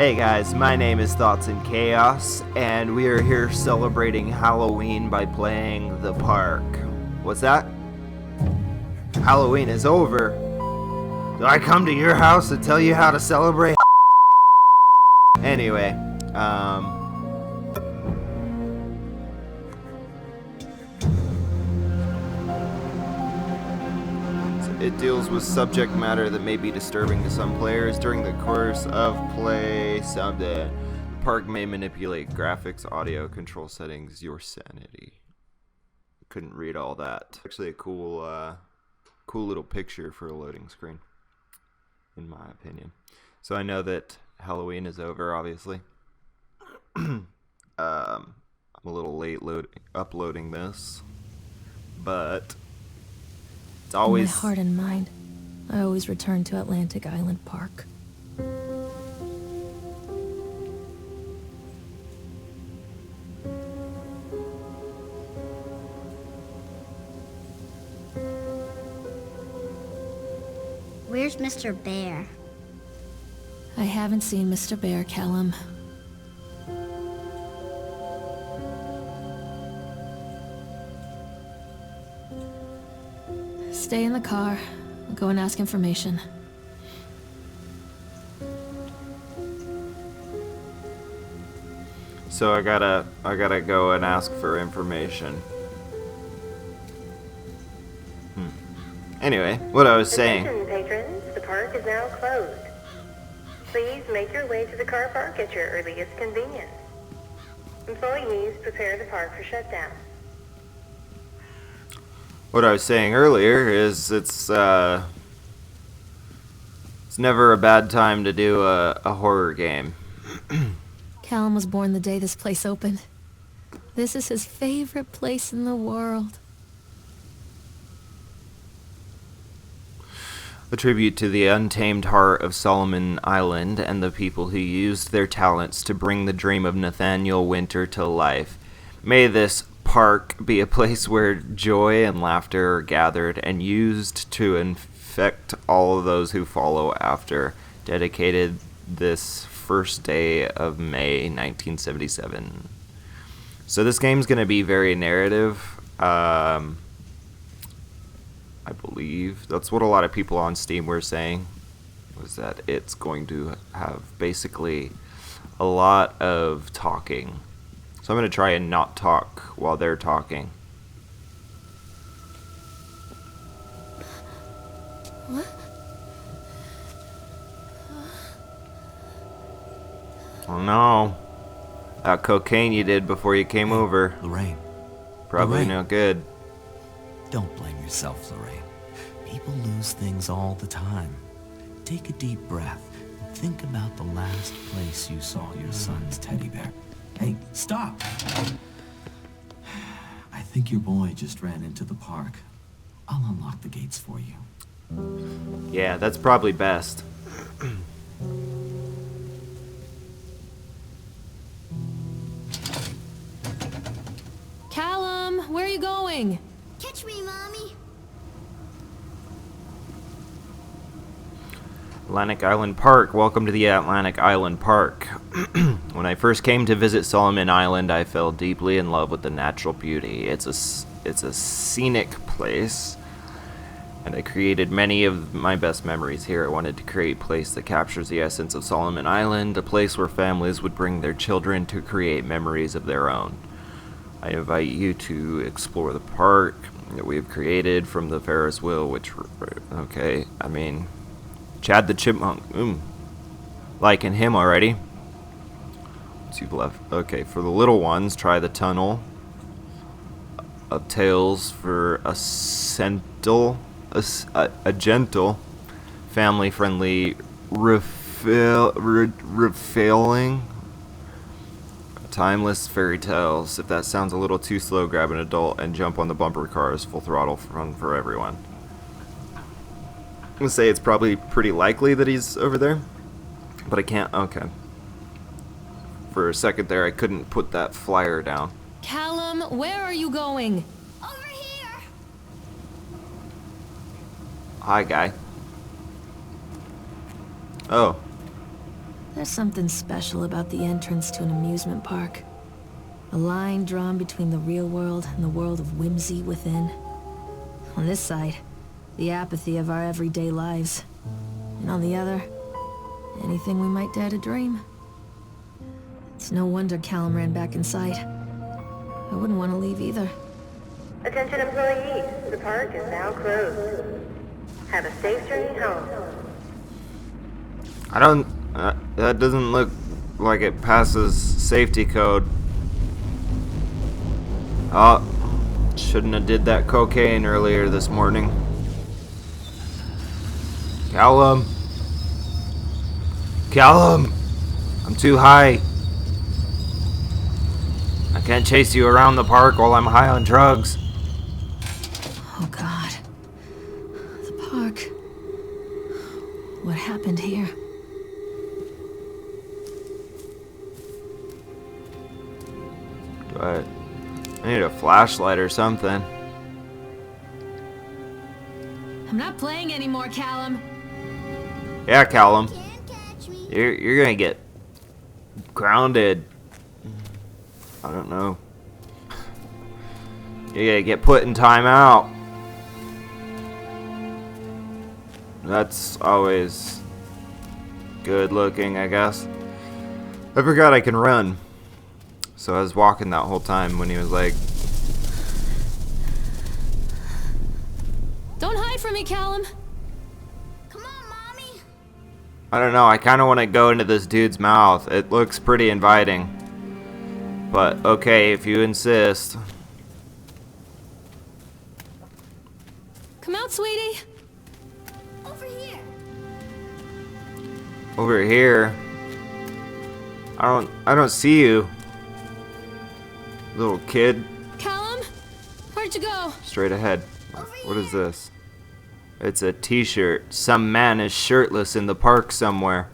Hey guys, my name is Thoughtsinchaos, and we are here celebrating Halloween by playing the park. What's that? Halloween is over. Do I come to your house to tell you how to celebrate? Anyway, it deals with subject matter that may be disturbing to some players. During the course of play, the park may manipulate graphics, audio, control settings, your sanity. Couldn't read all that. Actually a cool little picture for a loading screen, in my opinion. So I know that Halloween is over, obviously. I'm a little late uploading this, but it's always... In my heart and mind, I always return to Atlantic Island Park. Where's Mr. Bear? I haven't seen Mr. Bear, Callum. Stay in the car. I'll go and ask information. So I gotta go and ask for information. Anyway, what I was saying. Attention, patrons, the park is now closed. Please make your way to the car park at your earliest convenience. Employees, prepare the park for shutdown. What I was saying earlier is it's never a bad time to do a horror game. Callum was born the day this place opened. This is his favorite place in the world. A tribute to the untamed heart of Solomon Island and the people who used their talents to bring the dream of Nathaniel Winter to life. May this park be a place where joy and laughter are gathered and used to infect all of those who follow after. Dedicated this first day of May 1977. So this game's going to be very narrative. I believe that's what a lot of people on Steam were saying, was that it's going to have basically a lot of talking. So I'm going to try and not talk while they're talking. What? Oh no. That cocaine you did before you came over. Lorraine. Probably Lorraine. no good. Don't blame yourself, Lorraine. People lose things all the time. Take a deep breath and think about the last place you saw your son's teddy bear. Hey, stop! I think your boy just ran into the park. I'll unlock the gates for you. Yeah, that's probably best. Callum, where are you going? Catch me, Mommy. Atlantic Island Park. Welcome to the Atlantic Island Park. When I first came to visit Solomon Island, I fell deeply in love with the natural beauty. It's a scenic place, and I created many of my best memories here. I wanted to create a place that captures the essence of Solomon Island, a place where families would bring their children to create memories of their own. I invite you to explore the park that we have created, from the Ferris wheel, which, okay, I mean, Chad the Chipmunk, liking him already. You've left. Okay, for the little ones, try the tunnel of tales for a gentle, family-friendly, refailing, timeless fairy tales. If that sounds a little too slow, grab an adult and jump on the bumper cars. Full throttle fun for everyone. I'm gonna say it's probably pretty likely that he's over there, but I can't. Okay. For a second there, I couldn't put that flyer down. Callum, where are you going? Over here. Hi, guy. Oh. There's something special about the entrance to an amusement park. A line drawn between the real world and the world of whimsy within. On this side, the apathy of our everyday lives. And on the other, anything we might dare to dream. It's no wonder Callum ran back inside. I wouldn't want to leave either. Attention employees, the park is now closed. Have a safe journey home. I don't... that doesn't look like it passes safety code. Oh, shouldn't have did that cocaine earlier this morning. Callum! Callum! I'm too high. I can't chase you around the park while I'm high on drugs. Oh God. The park. What happened here? I need a flashlight or something. I'm not playing anymore, Callum. Yeah, Callum. Can't catch me. You're gonna get grounded. I don't know. You're gonna get put in timeout. That's always good looking, I guess. I forgot I can run. So I was walking that whole time when he was like... Don't hide from me, Callum. Come on, Mommy. I don't know, I kind of want to go into this dude's mouth. It looks pretty inviting. But okay, if you insist. Come out, sweetie. Over here. Over here. I don't see you. Little kid. Callum? Where'd you go? Straight ahead. What is this? It's a t-shirt. Some man is shirtless in the park somewhere.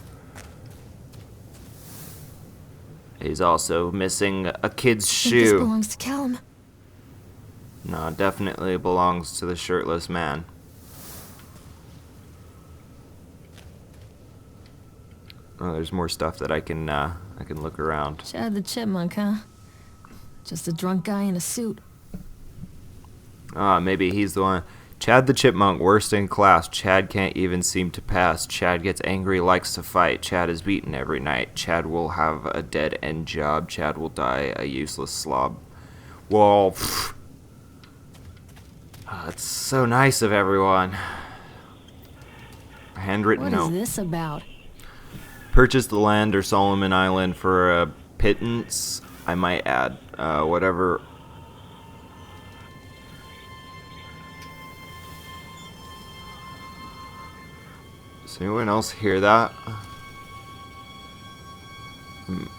He's also missing a kid's I think this shoe. belongs to Callum. No, it definitely belongs to the shirtless man. Oh, there's more stuff that I can look around. Chad the Chipmunk, huh? Just a drunk guy in a suit. Ah, maybe he's the one. Chad the Chipmunk, worst in class. Chad can't even seem to pass. Chad gets angry, likes to fight. Chad is beaten every night. Chad will have a dead-end job. Chad will die a useless slob. Well, that's so nice of everyone. Handwritten What note. is this about? Purchase the land or Solomon Island for a pittance, I might add. Whatever. Does anyone else hear that?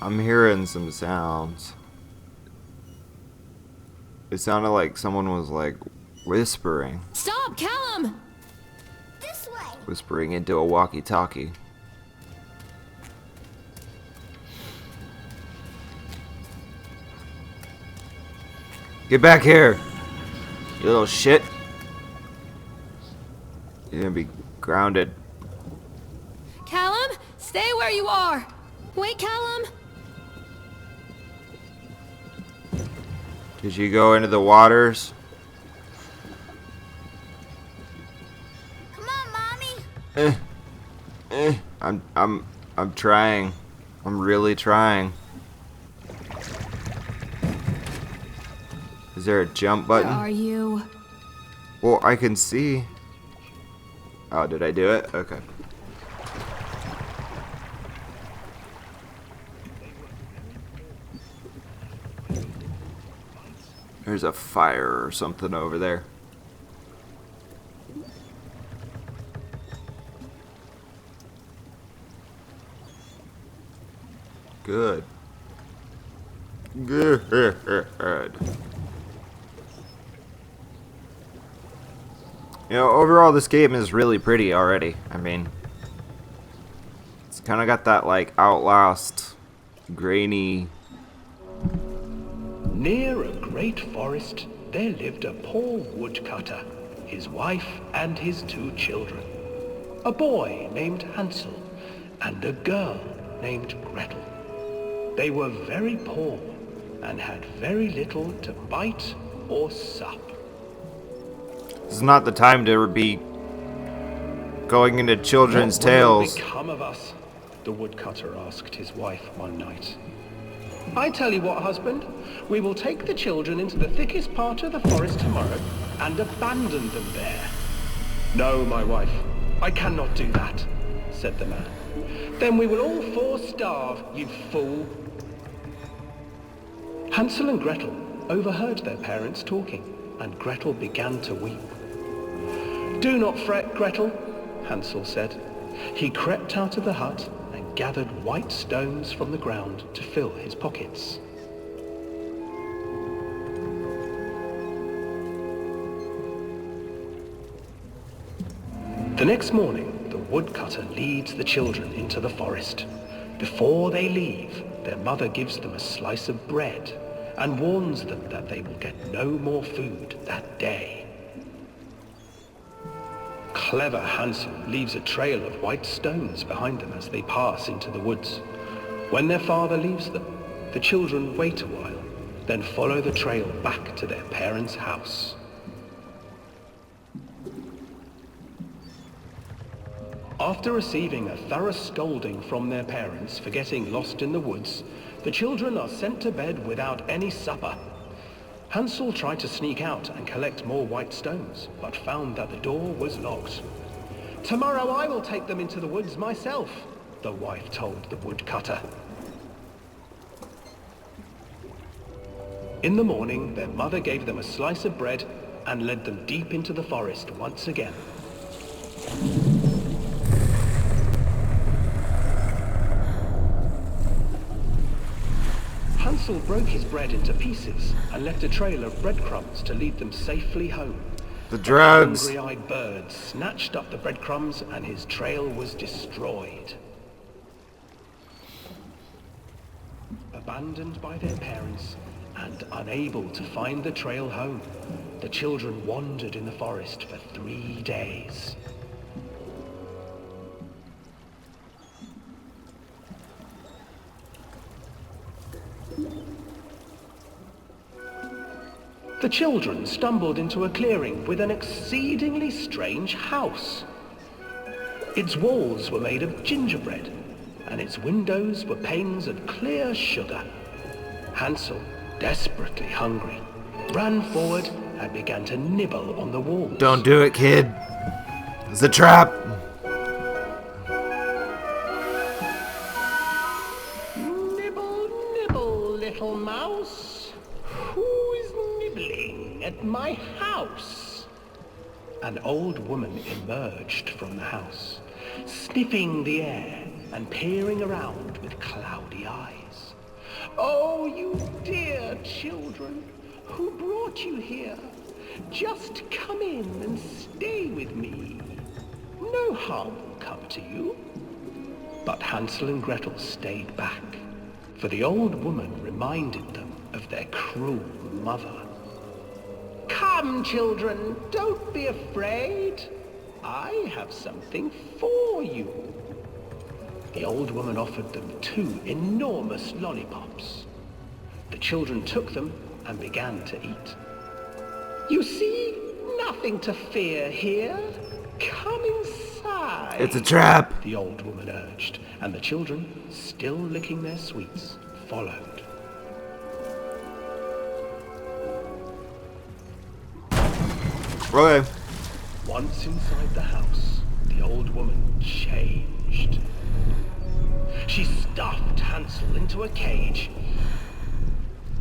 I'm hearing some sounds. It sounded like someone was like whispering. Stop, Callum! This way. Whispering into a walkie-talkie. Get back here, you little shit. You're gonna be grounded. Callum, stay where you are. Wait, Callum. Did you go into the waters? Come on, Mommy. I'm trying. I'm really trying. Is there a jump Where button? are you? Well, I can see. Oh, did I do it? Okay. There's a fire or something over there. Good. Good. You know, overall, this game is really pretty already. I mean, it's kind of got that, like, Outlast, grainy... Near a great forest, there lived a poor woodcutter, his wife and his 2 children. A boy named Hansel, and a girl named Gretel. They were very poor and had very little to bite or sup. This is not the time to be going into children's What will tales. become of us? The woodcutter asked his wife one night. I tell you what, husband, we will take the children into the thickest part of the forest tomorrow and abandon them there. No, my wife, I cannot do that, said the man. Then we will all four starve, you fool. Hansel and Gretel overheard their parents talking, and Gretel began to weep. Do not fret, Gretel, Hansel said. He crept out of the hut and gathered white stones from the ground to fill his pockets. The next morning, the woodcutter leads the children into the forest. Before they leave, their mother gives them a slice of bread and warns them that they will get no more food that day. Clever Hansel leaves a trail of white stones behind them as they pass into the woods. When their father leaves them, the children wait a while, then follow the trail back to their parents' house. After receiving a thorough scolding from their parents for getting lost in the woods, the children are sent to bed without any supper. Hansel tried to sneak out and collect more white stones, but found that the door was locked. Tomorrow I will take them into the woods myself, the wife told the woodcutter. In the morning, their mother gave them a slice of bread and led them deep into the forest once again. Hansel broke his bread into pieces and left a trail of breadcrumbs to lead them safely home. The drugs. A hungry-eyed bird snatched up the breadcrumbs and his trail was destroyed. Abandoned by their parents and unable to find the trail home, the children wandered in the forest for 3 days. The children stumbled into a clearing with an exceedingly strange house. Its walls were made of gingerbread, and its windows were panes of clear sugar. Hansel, desperately hungry, ran forward and began to nibble on the walls. Don't do it, kid. It's a trap. Nibble, nibble, little mouse. Who is nibbling at my house? An old woman emerged from the house, sniffing the air and peering around with cloudy eyes. Oh, you dear children, who brought you here? Just come in and stay with me. No harm will come to you. But Hansel and Gretel stayed back, for the old woman reminded them of their cruel mother. Come, children, don't be afraid. I have something for you. The old woman offered them 2 enormous lollipops. The children took them and began to eat. You see, nothing to fear here. Come inside. It's a trap. The old woman urged, and the children, still licking their sweets, followed. Okay. Once inside the house, the old woman changed. She stuffed Hansel into a cage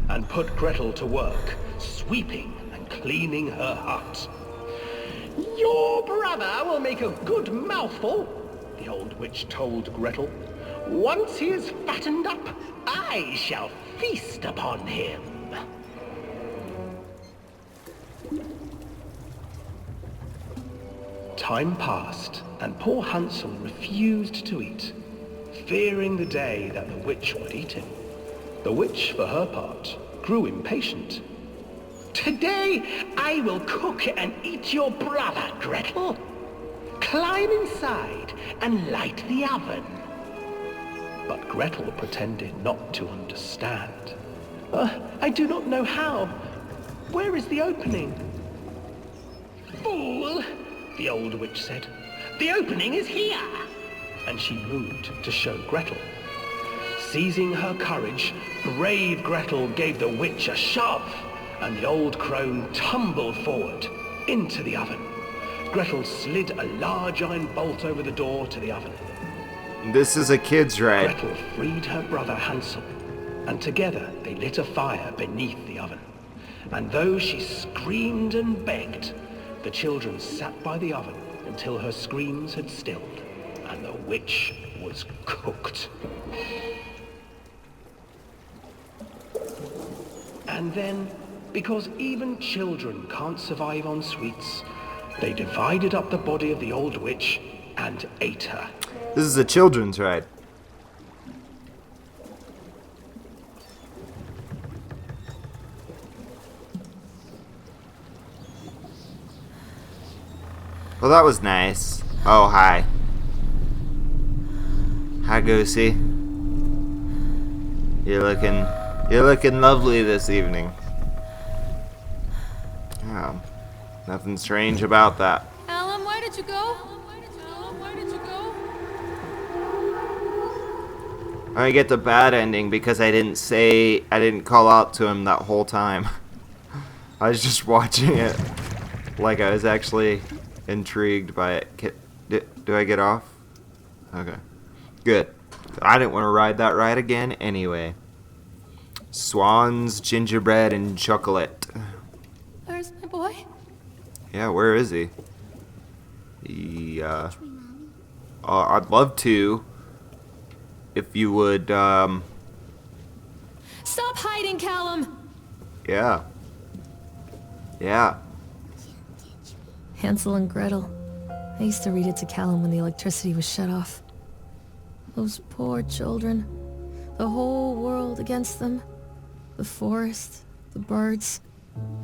and put Gretel to work, sweeping and cleaning her hut. Your brother will make a good mouthful, the old witch told Gretel. Once he is fattened up, I shall feast upon him. Time passed, and poor Hansel refused to eat, fearing the day that the witch would eat him. The witch, for her part, grew impatient. Today I will cook and eat your brother, Gretel. Climb inside and light the oven. but Gretel pretended not to understand. I do not know how. Where is the opening? Fool, the old witch said. The opening is here. And she moved to show Gretel. Seizing her courage, brave Gretel gave the witch a shove, and the old crone tumbled forward into the oven. Gretel slid a large iron bolt over the door to the oven. This is a kid's ride. Gretel freed her brother Hansel, and together they lit a fire beneath the oven. And though she screamed and begged, the children sat by the oven until her screams had stilled, and the witch was cooked. And then, because even children can't survive on sweets, they divided up the body of the old witch and ate her. This is a children's ride. Well, that was nice. Oh, hi. Hi, Goosey. You're looking lovely this evening. Oh, nothing strange about that. Alan, where did you go? Alan, where did you go? I get the bad ending because I didn't call out to him that whole time. I was just watching it like I was actually intrigued by it. Do I get off? Okay. Good. I didn't want to ride that ride again anyway. Swans, gingerbread, and chocolate. Where's my boy? Yeah, where is he? I'd love to. If you would, Stop hiding, Callum! Yeah. Yeah. Hansel and Gretel. I used to read it to Callum when the electricity was shut off. Those poor children. The whole world against them. The forest, the birds,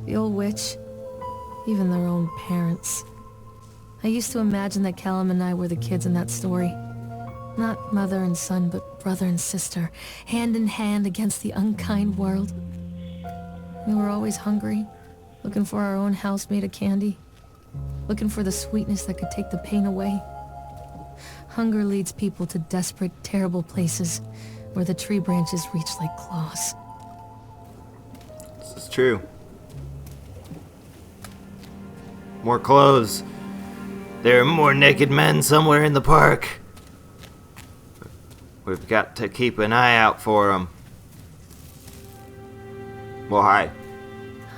the old witch, even their own parents. I used to imagine that Callum and I were the kids in that story. Not mother and son, but brother and sister, hand in hand against the unkind world. We were always hungry, looking for our own house made of candy, looking for the sweetness that could take the pain away. Hunger leads people to desperate, terrible places where the tree branches reach like claws. This is true. More clothes. There are more naked men somewhere in the park. We've got to keep an eye out for them. Well, hi.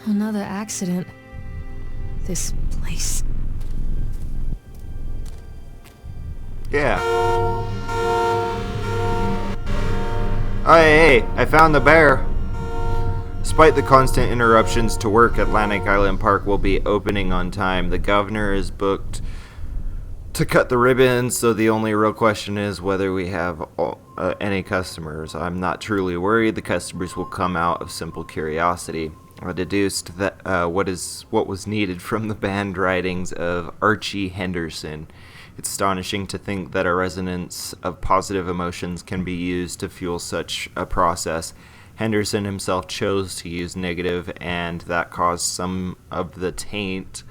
Another accident. This place. Yeah. Oh, hey, I found the bear. Despite the constant interruptions to work, Atlantic Island Park will be opening on time. The governor is booked to cut the ribbons, so the only real question is whether we have any customers. I'm not truly worried. The customers will come out of simple curiosity. I deduced that what was needed from the band writings of Archie Henderson. It's astonishing to think that a resonance of positive emotions can be used to fuel such a process. Henderson himself chose to use negative, and that caused some of the taint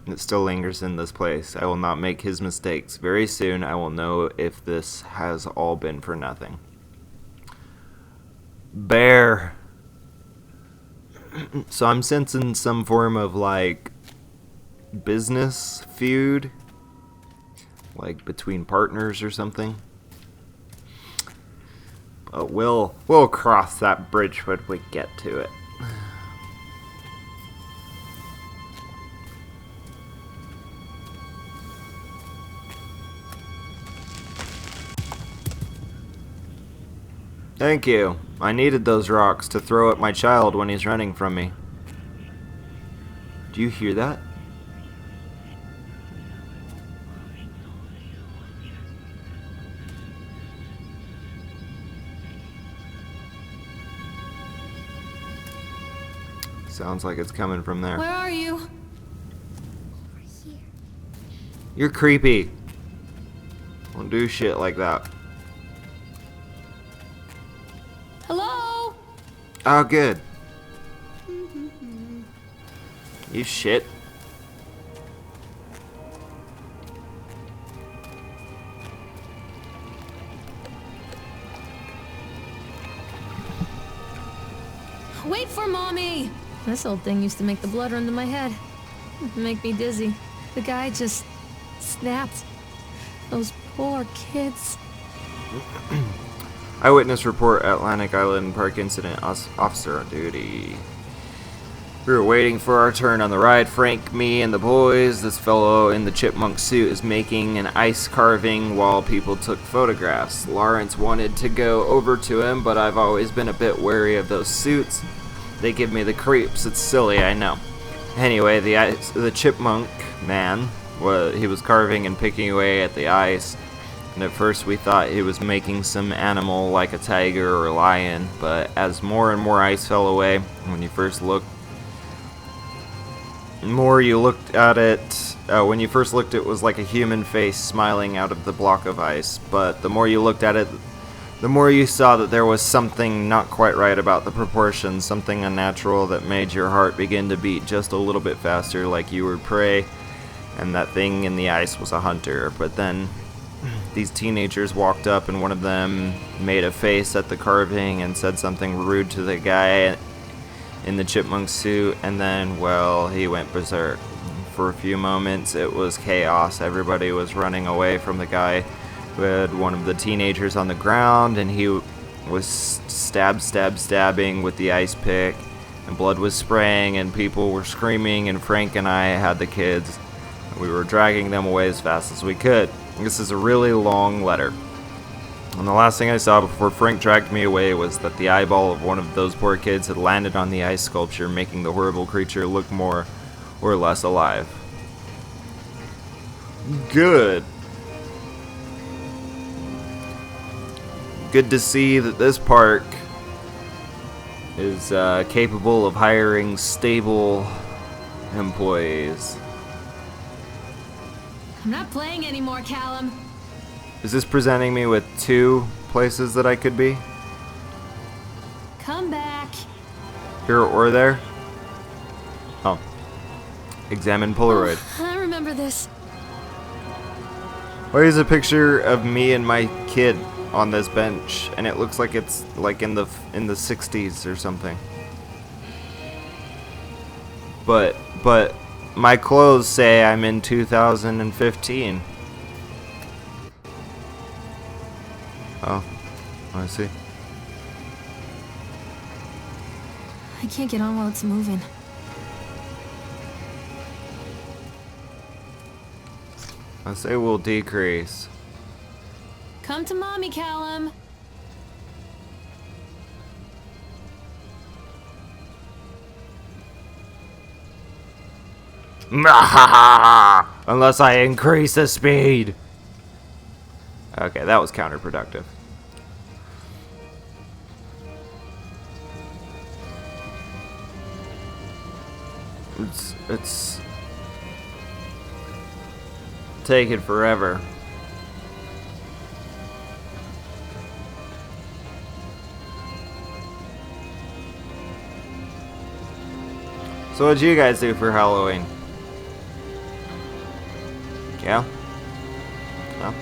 that still lingers in this place. I will not make his mistakes. Very soon I will know if this has all been for nothing. Bear. So I'm sensing some form of, like, business feud, like between partners or something. But we'll cross that bridge when we get to it. Thank you. I needed those rocks to throw at my child when he's running from me. Do you hear that? Sounds like it's coming from there. Where are you? Over here. You're creepy. Don't do shit like that. Oh, good. You shit. Wait for mommy! This old thing used to make the blood run to my head. Make me dizzy. The guy just snapped. Those poor kids. Eyewitness report, Atlantic Island Park incident, officer on duty. We were waiting for our turn on the ride. Frank, me, and the boys. This fellow in the chipmunk suit is making an ice carving while people took photographs. Lawrence wanted to go over to him, but I've always been a bit wary of those suits. They give me the creeps. It's silly, I know. Anyway, the chipmunk man, he was carving and picking away at the ice. And at first we thought he was making some animal like a tiger or a lion, but as more and more ice fell away, when you first looked at it was like a human face smiling out of the block of ice. But the more you looked at it, the more you saw that there was something not quite right about the proportions, something unnatural that made your heart begin to beat just a little bit faster, like you were prey, and that thing in the ice was a hunter. But then these teenagers walked up, and one of them made a face at the carving and said something rude to the guy in the chipmunk suit, and then, well, he went berserk. For a few moments, it was chaos. Everybody was running away from the guy who had one of the teenagers on the ground, and he was stabbing with the ice pick, and blood was spraying, and people were screaming, and Frank and I had the kids. We were dragging them away as fast as we could. This is a really long letter. And the last thing I saw before Frank dragged me away was that the eyeball of one of those poor kids had landed on the ice sculpture, making the horrible creature look more or less alive. Good. Good to see that this park is capable of hiring stable employees. I'm not playing anymore, Callum. Is this presenting me with two places that I could be? Come back. Here or there? Oh. Examine Polaroid. I remember this. Why is a picture of me and my kid on this bench, and it looks like it's like in the 60s or something? But my clothes say I'm in 2015. Oh, I see. I can't get on while it's moving. I say we'll decrease. Come to mommy, Callum. Unless I increase the speed. Okay, that was counterproductive. It's taking forever. So what'd you guys do for Halloween? Yeah? No?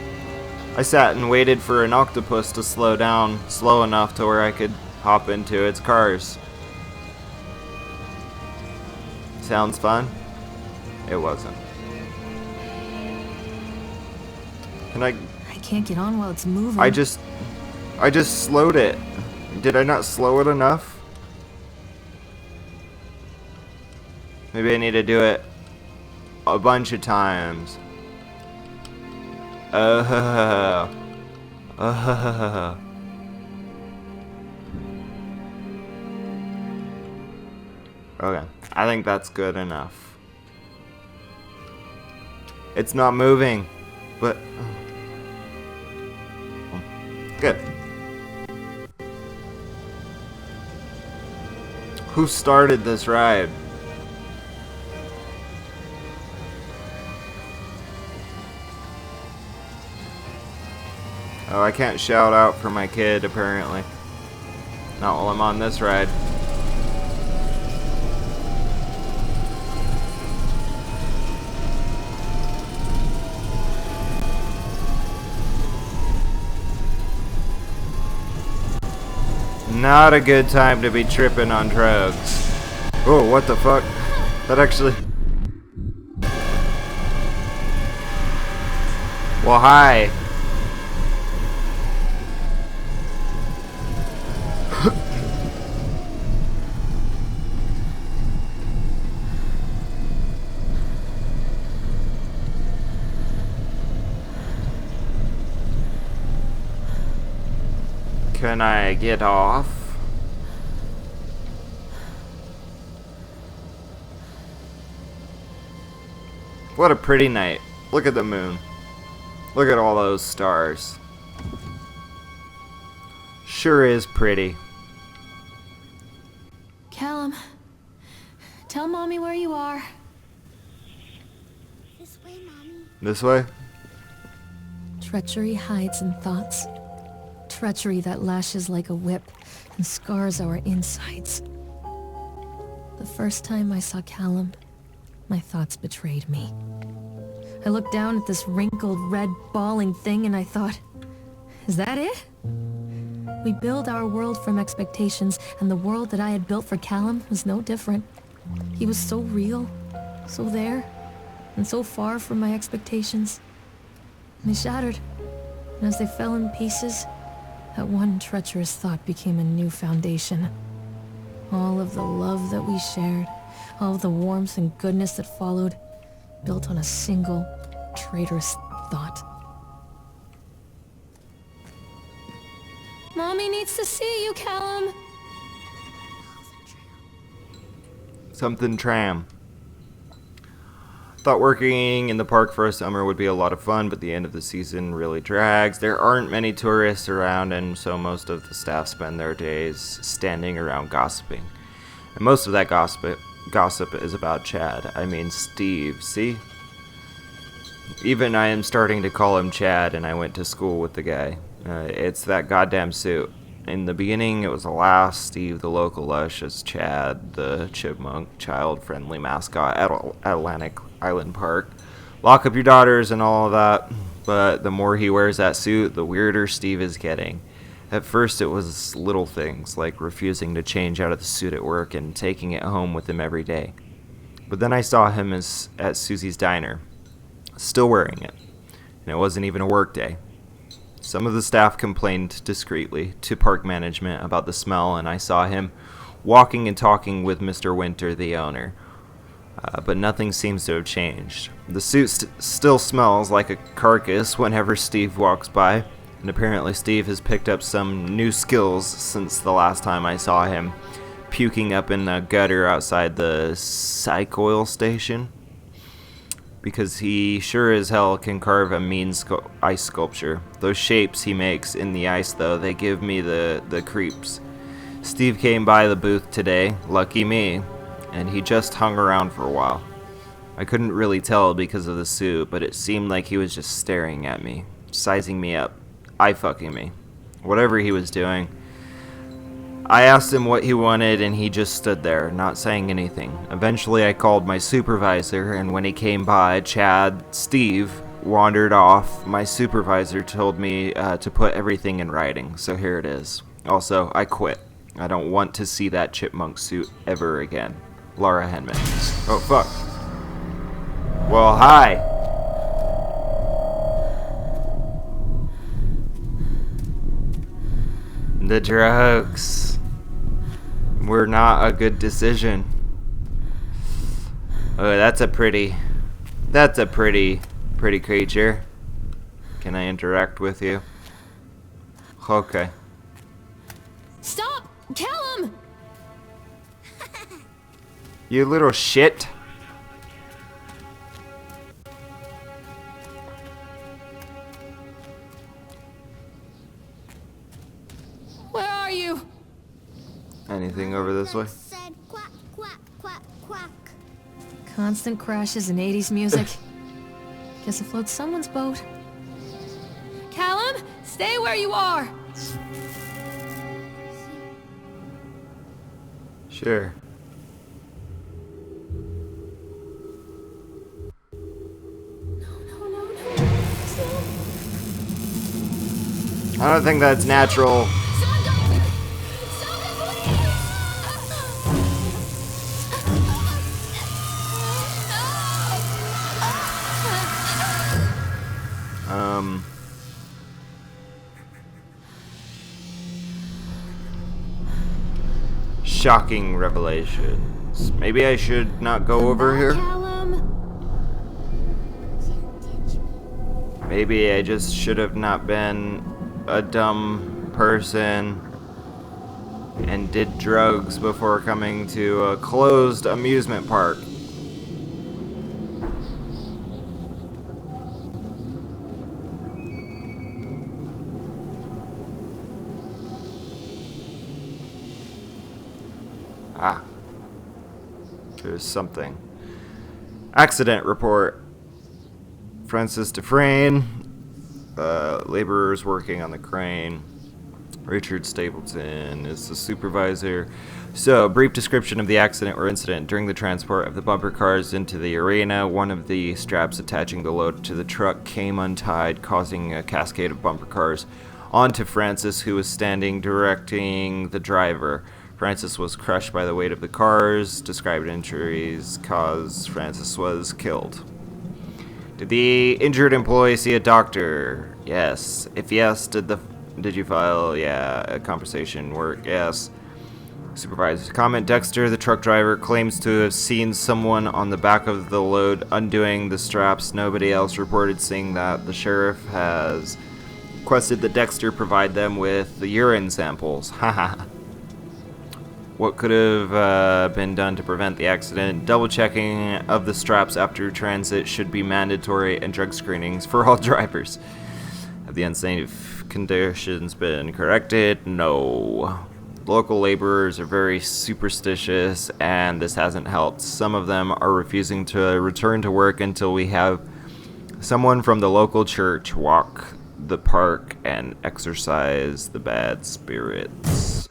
I sat and waited for an octopus to slow down slow enough to where I could hop into its cars. Sounds fun? It wasn't. Can I can't get on while it's moving. I just slowed it. Did I not slow it enough? Maybe I need to do it a bunch of times. Okay, I think that's good enough. It's not moving, but good. Who started this ride? Oh, I can't shout out for my kid, apparently. Not while I'm on this ride. Not a good time to be tripping on drugs. Oh, what the fuck? That actually... Well, hi. Can I get off? What a pretty night. Look at the moon. Look at all those stars. Sure is pretty. Callum, tell Mommy where you are. This way, Mommy. This way? Treachery hides in thoughts. Treachery that lashes like a whip and scars our insides. The first time I saw Callum, my thoughts betrayed me. I looked down at this wrinkled, red, bawling thing and I thought, is that it? We build our world from expectations, and the world that I had built for Callum was no different. He was so real, so there, and so far from my expectations. And they shattered, and as they fell in pieces, that one treacherous thought became a new foundation. All of the love that we shared, all of the warmth and goodness that followed, built on a single, traitorous thought. Mommy needs to see you, Callum. Something tram. Thought working in the park for a summer would be a lot of fun, but the end of the season really drags. There aren't many tourists around, and so most of the staff spend their days standing around gossiping. And most of that gossip is about Chad. I mean Steve, see? Even I am starting to call him Chad, and I went to school with the guy. It's that goddamn suit. In the beginning, it was Alas, Steve the local lush as Chad, the chipmunk, child-friendly mascot at Atlantic Island Park. Lock up your daughters and all of that. But the more he wears that suit, the weirder Steve is getting. At first, it was little things, like refusing to change out of the suit at work and taking it home with him every day. But then I saw him at Susie's Diner, still wearing it. And it wasn't even a work day. Some of the staff complained discreetly to park management about the smell, and I saw him walking and talking with Mr. Winter, the owner. But nothing seems to have changed. The suit still smells like a carcass whenever Steve walks by, and apparently Steve has picked up some new skills since the last time I saw him, puking up in the gutter outside the psych oil station. Because he sure as hell can carve a mean ice sculpture. Those shapes he makes in the ice, though, they give me the creeps. Steve came by the booth today, lucky me, and he just hung around for a while. I couldn't really tell because of the suit, but it seemed like he was just staring at me, sizing me up, eye-fucking me, whatever he was doing. I asked him what he wanted, and he just stood there, not saying anything. Eventually, I called my supervisor, and when he came by, Steve wandered off. My supervisor told me to put everything in writing, so here it is. Also, I quit. I don't want to see that chipmunk suit ever again. Laura Henman. Oh, fuck. Well, hi. The drugs were not a good decision. Oh, that's a pretty creature. Can I interact with you? Okay. Stop! Callum! You little shit. Where are you? Anything over this way? Said quack, quack, quack, quack. Constant crashes and 80s music. Guess it floats someone's boat. Callum, stay where you are! Sure. No. I don't think that's natural. Someone go! Someone shocking revelations. Maybe I should not go over here? Maybe I just should have not been a dumb person and did drugs before coming to a closed amusement park. Ah, there's something. Accident report. Francis Dufresne, laborers working on the crane. Richard Stapleton is the supervisor. So, brief description of the accident or incident. During the transport of the bumper cars into the arena, one of the straps attaching the load to the truck came untied, causing a cascade of bumper cars onto Francis, who was standing directing the driver. Francis was crushed by the weight of the cars. Described injuries caused Francis was killed. Did the injured employee see a doctor? Yes. If yes, did you file? Yeah. A conversation work? Yes. Supervisor comment. Dexter, the truck driver, claims to have seen someone on the back of the load undoing the straps. Nobody else reported seeing that. The sheriff has requested that Dexter provide them with the urine samples. Haha. What could have been done to prevent the accident? Double checking of the straps after transit should be mandatory, and drug screenings for all drivers. Have the unsafe conditions been corrected? No. Local laborers are very superstitious, and this hasn't helped. Some of them are refusing to return to work until we have someone from the local church walk the park and exorcise the bad spirits.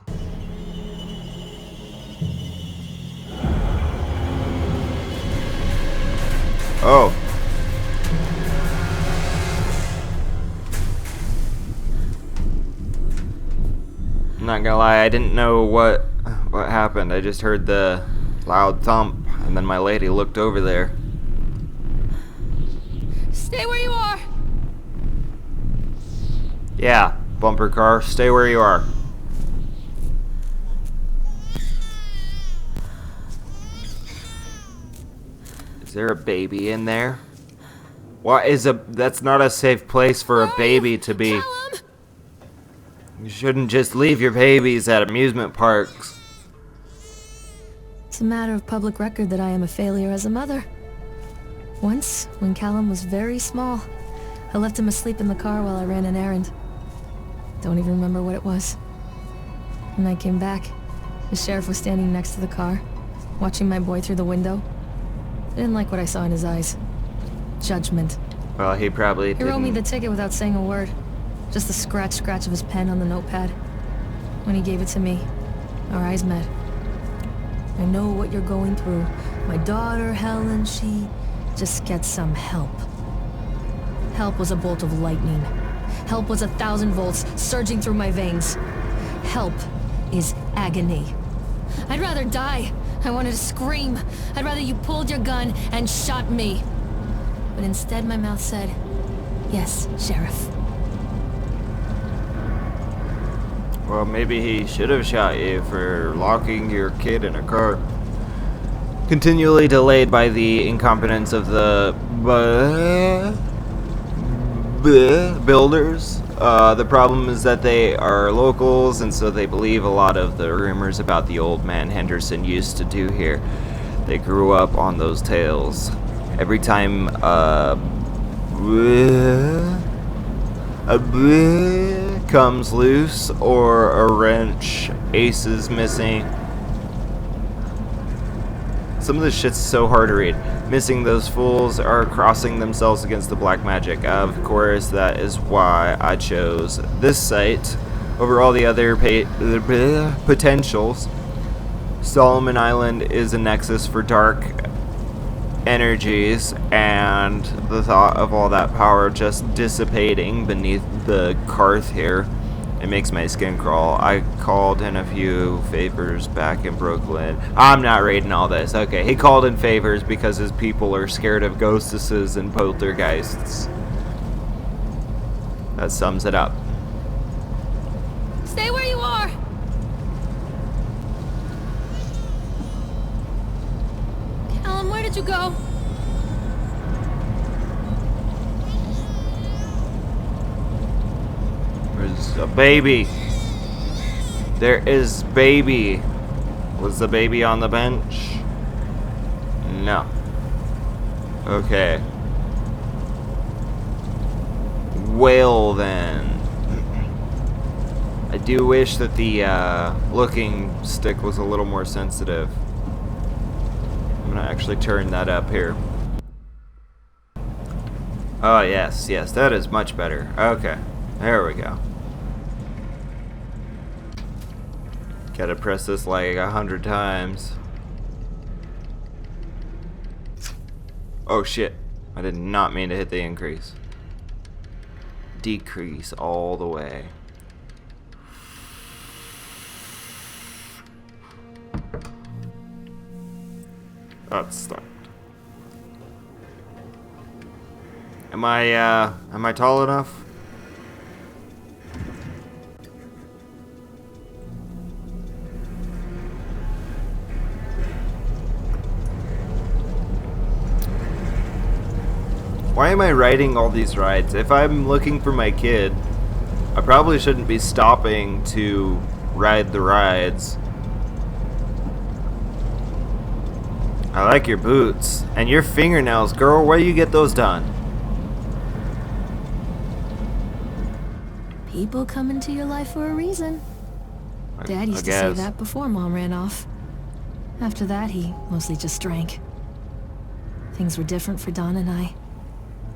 Oh. I'm not gonna lie, I didn't know what happened. I just heard the loud thump, and then my lady looked over there. Stay where you are. Yeah, bumper car, stay where you are. Is there a baby in there? That's not a safe place for a baby to be. Callum! You shouldn't just leave your babies at amusement parks. It's a matter of public record that I am a failure as a mother. Once, when Callum was very small, I left him asleep in the car while I ran an errand. Don't even remember what it was. When I came back, the sheriff was standing next to the car, watching my boy through the window. I didn't like what I saw in his eyes. Judgment. Well, he probably He wrote me the didn't. ticket without saying a word. Just the scratch of his pen on the notepad. When he gave it to me, our eyes met. I know what you're going through. My daughter, Helen, she just gets some help. Help was a bolt of lightning. Help was 1,000 volts surging through my veins. Help is agony. I'd rather die. I wanted to scream. I'd rather you pulled your gun and shot me. But instead my mouth said, "Yes, Sheriff." Well, maybe he should have shot you for locking your kid in a car. Continually delayed by the incompetence of the builders. The problem is that they are locals, and so they believe a lot of the rumors about the old man Henderson used to do here. They grew up on those tales. Every time a comes loose or a wrench, Ace is missing. Some of this shit's so hard to read. Missing those fools are crossing themselves against the black magic. Of course, that is why I chose this site over all the other potentials. Solomon Island is a nexus for dark energies, and the thought of all that power just dissipating beneath the Karth here, it makes my skin crawl. I called in a few favors back in Brooklyn. I'm not reading all this. Okay, he called in favors because his people are scared of ghostesses and poltergeists. That sums it up. Stay where you are. did you go? There's a baby. There is baby. Was the baby on the bench? No. Okay. Well then. I do wish that the looking stick was a little more sensitive. I'm gonna actually turn that up here. Oh yes, yes, that is much better. Okay, there we go. Gotta press this like 100 times. Oh shit, I did not mean to hit the increase. Decrease all the way. That's stuck. Am I tall enough? Why am I riding all these rides? If I'm looking for my kid, I probably shouldn't be stopping to ride the rides. I like your boots. And your fingernails, girl. Where do you get those done? People come into your life for a reason. Dad used to say that before Mom ran off. After that, he mostly just drank. Things were different for Don and I.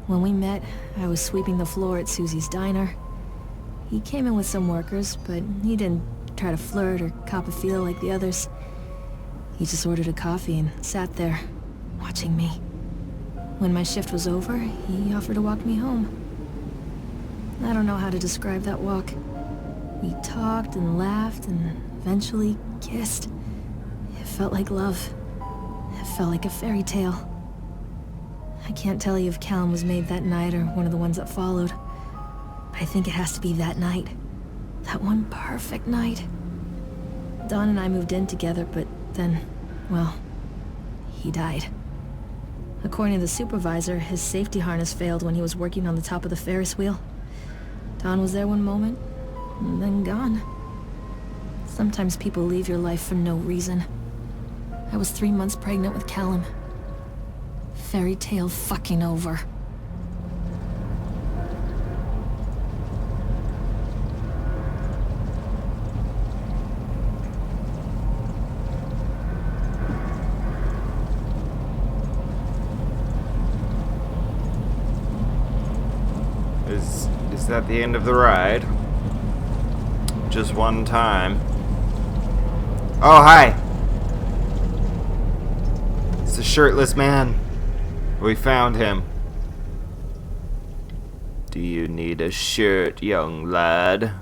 When we met, I was sweeping the floor at Susie's diner. He came in with some workers, but he didn't try to flirt or cop a feel like the others. He just ordered a coffee and sat there, watching me. When my shift was over, he offered to walk me home. I don't know how to describe that walk. We talked and laughed and eventually kissed. It felt like love. It felt like a fairy tale. I can't tell you if Callum was made that night or one of the ones that followed. But I think it has to be that night. That one perfect night. Don and I moved in together, but then, well, he died. According to the supervisor, his safety harness failed when he was working on the top of the Ferris wheel. Don was there one moment, and then gone. Sometimes people leave your life for no reason. I was 3 months pregnant with Callum. Fairy tale fucking over. Is that the end of the ride? Just one time. Oh, hi! It's a shirtless man. We found him. Do you need a shirt, young lad?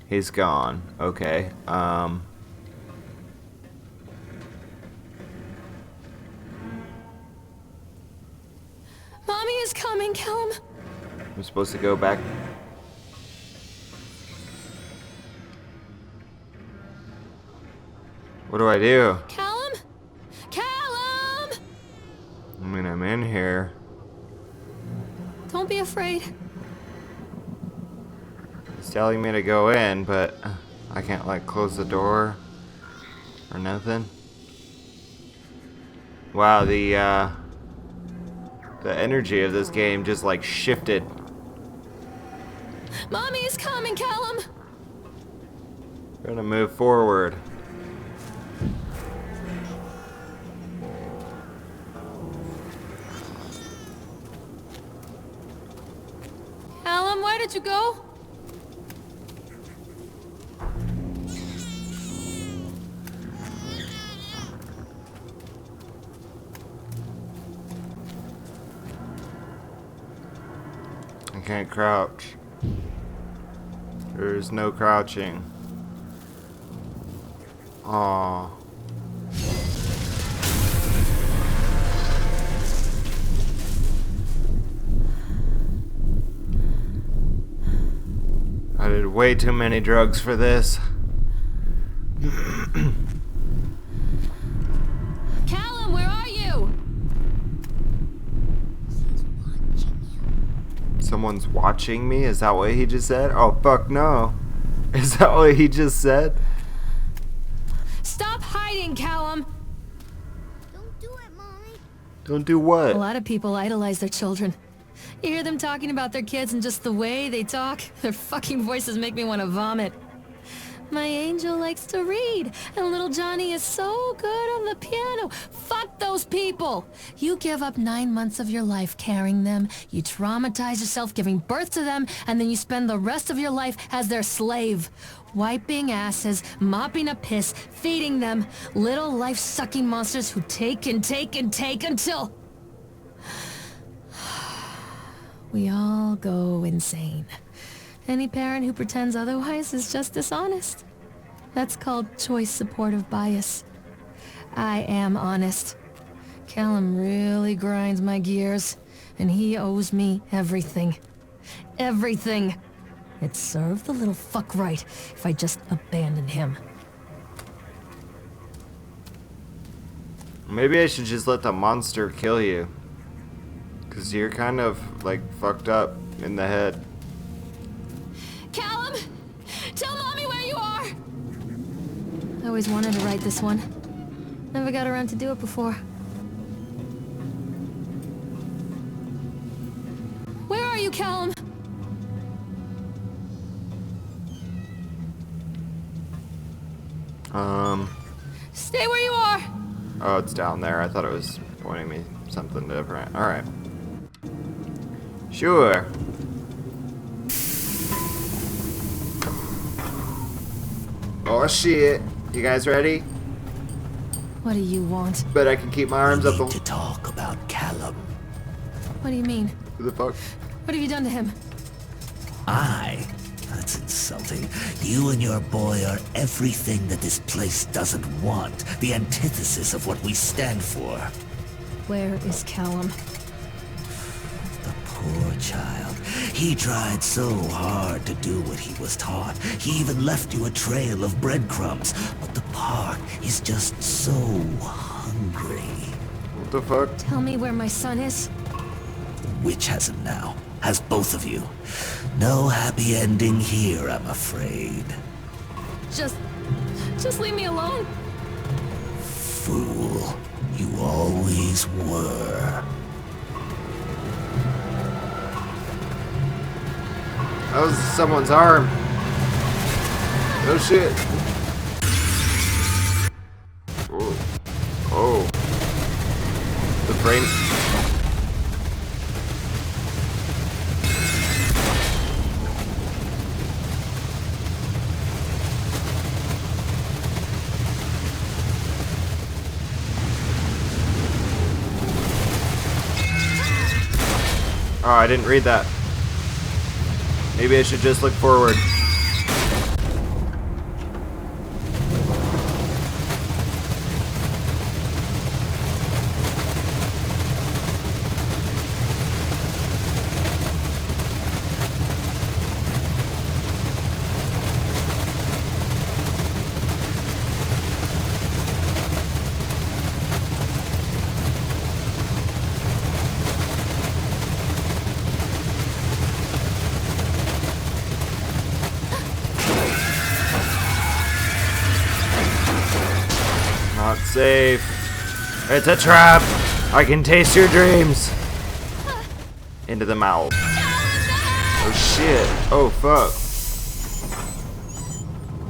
He's gone. Okay. Mommy is coming, Callum. We're supposed to go back. What do I do? Callum? Callum! I mean, I'm in here. Don't be afraid. He's telling me to go in, but I can't, like, close the door or nothing. Wow, the energy of this game just, like, shifted. Mommy is coming, Callum! We're gonna move forward. Callum, where did you go? I can't crouch. There's no crouching. Aww. I did way too many drugs for this. Callum, where are you? Someone's watching me? Is that what he just said? Oh, fuck no. Is that what he just said? Stop hiding, Callum! Don't do it, Mommy. Don't do what? A lot of people idolize their children. You hear them talking about their kids and just the way they talk, their fucking voices make me want to vomit. My angel likes to read, and little Johnny is so good on the piano. Fuck those people! You give up 9 months of your life carrying them, you traumatize yourself giving birth to them, and then you spend the rest of your life as their slave. Wiping asses, mopping up piss, feeding them. Little life-sucking monsters who take and take and take until... we all go insane. Any parent who pretends otherwise is just dishonest. That's called choice supportive bias. I am honest. Callum really grinds my gears, and he owes me everything. Everything. It'd serve the little fuck right if I just abandoned him. Maybe I should just let the monster kill you. 'Cause you're kind of, like, fucked up in the head. Callum! Tell Mommy where you are! I always wanted to write this one. Never got around to do it before. Where are you, Callum? Stay where you are! Oh, it's down there. I thought it was pointing me something different. Alright. Sure. Oh shit. You guys ready? What do you want? Bet I can keep my arms We up. need to talk about Callum. What do you mean? Who the fuck? What have you done to him? That's insulting. You and your boy are everything that this place doesn't want. The antithesis of what we stand for. Where is Callum? The poor child. He tried so hard to do what he was taught. He even left you a trail of breadcrumbs. But the park is just so hungry. What the fuck? Tell me where my son is. Which has him now? Has both of you. No happy ending here, I'm afraid. Just leave me alone. Fool. You always were. That was someone's arm. Oh shit. Oh. Oh. The frame. Oh, I didn't read that. Maybe I should just look forward. Not safe. It's a trap. I can taste your dreams. Into the mouth. Oh shit. Oh fuck.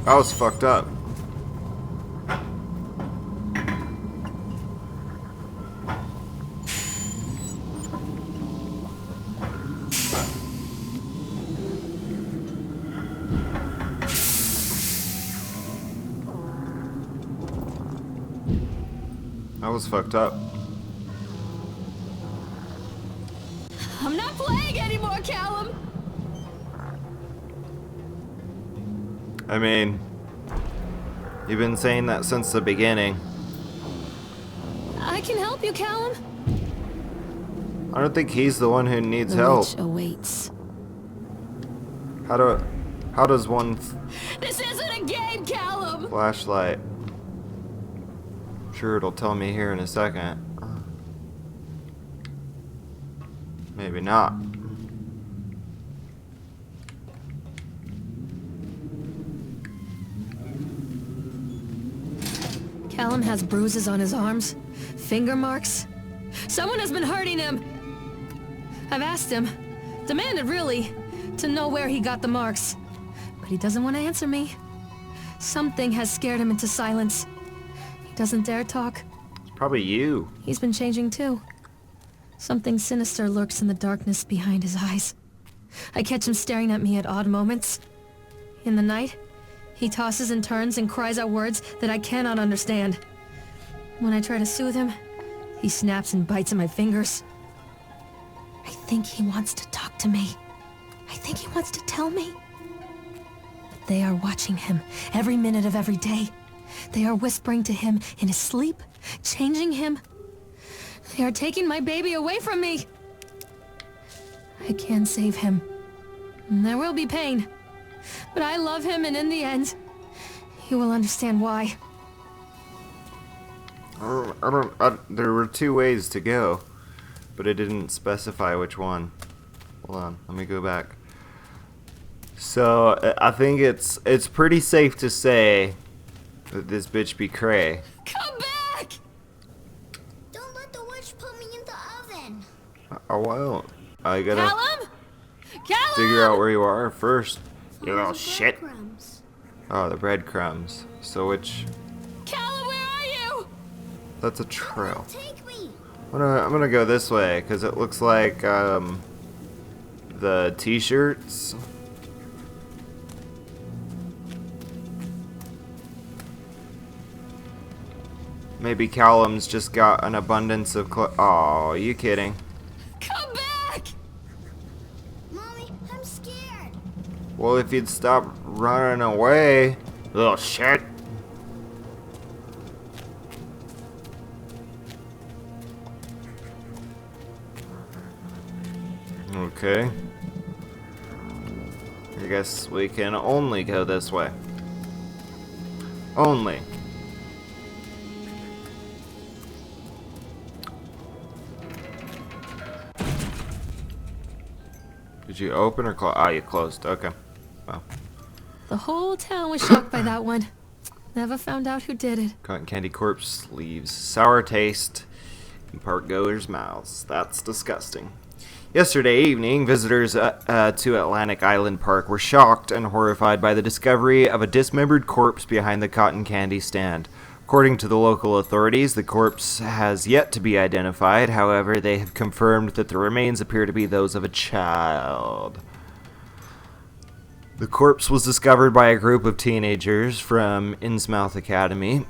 I was fucked up. I was fucked up. I'm not playing anymore, Callum! I mean, you've been saying that since the beginning. I can help you, Callum. I don't think he's the one who needs The help. witch awaits. How does one This isn't a game, Callum! flashlight? Sure, it'll tell me here in a second. Maybe not. Callum has bruises on his arms, finger marks. Someone has been hurting him. I've asked him, demanded really, to know where he got the marks. But he doesn't want to answer me. Something has scared him into silence. He doesn't dare talk. It's probably you. He's been changing too. Something sinister lurks in the darkness behind his eyes. I catch him staring at me at odd moments. In the night, he tosses and turns and cries out words that I cannot understand. When I try to soothe him, he snaps and bites at my fingers. I think he wants to talk to me. I think he wants to tell me. But they are watching him every minute of every day. They are whispering to him in his sleep, changing him. They are taking my baby away from me. I can save him. And there will be pain. But I love him, and in the end, he will understand why. There were 2 ways to go, but it didn't specify which one. Hold on, let me go back. So, I think it's pretty safe to say that this bitch be cray. Come back! Don't let the witch put me in the oven. I won't. I gotta Callum? Callum! figure out where you are first. You little Follow the shit. breadcrumbs. Oh, the breadcrumbs. So which... Callum, where are you? That's a trail. Take me. I'm gonna go this way, because it looks like, the t-shirts. Maybe Callum's just got an abundance of oh, you kidding? Come back! Mommy, I'm scared. Well, if you'd stop running away, little shit. Okay. I guess we can only go this way. Only. Did you open or close? Ah, you closed. Okay. Well. The whole town was shocked by that one. Never found out who did it. Cotton candy corpse leaves sour taste in park goers' mouths. That's disgusting. Yesterday evening, visitors to Atlantic Island Park were shocked and horrified by the discovery of a dismembered corpse behind the cotton candy stand. According to the local authorities, the corpse has yet to be identified. However, they have confirmed that the remains appear to be those of a child. The corpse was discovered by a group of teenagers from Innsmouth Academy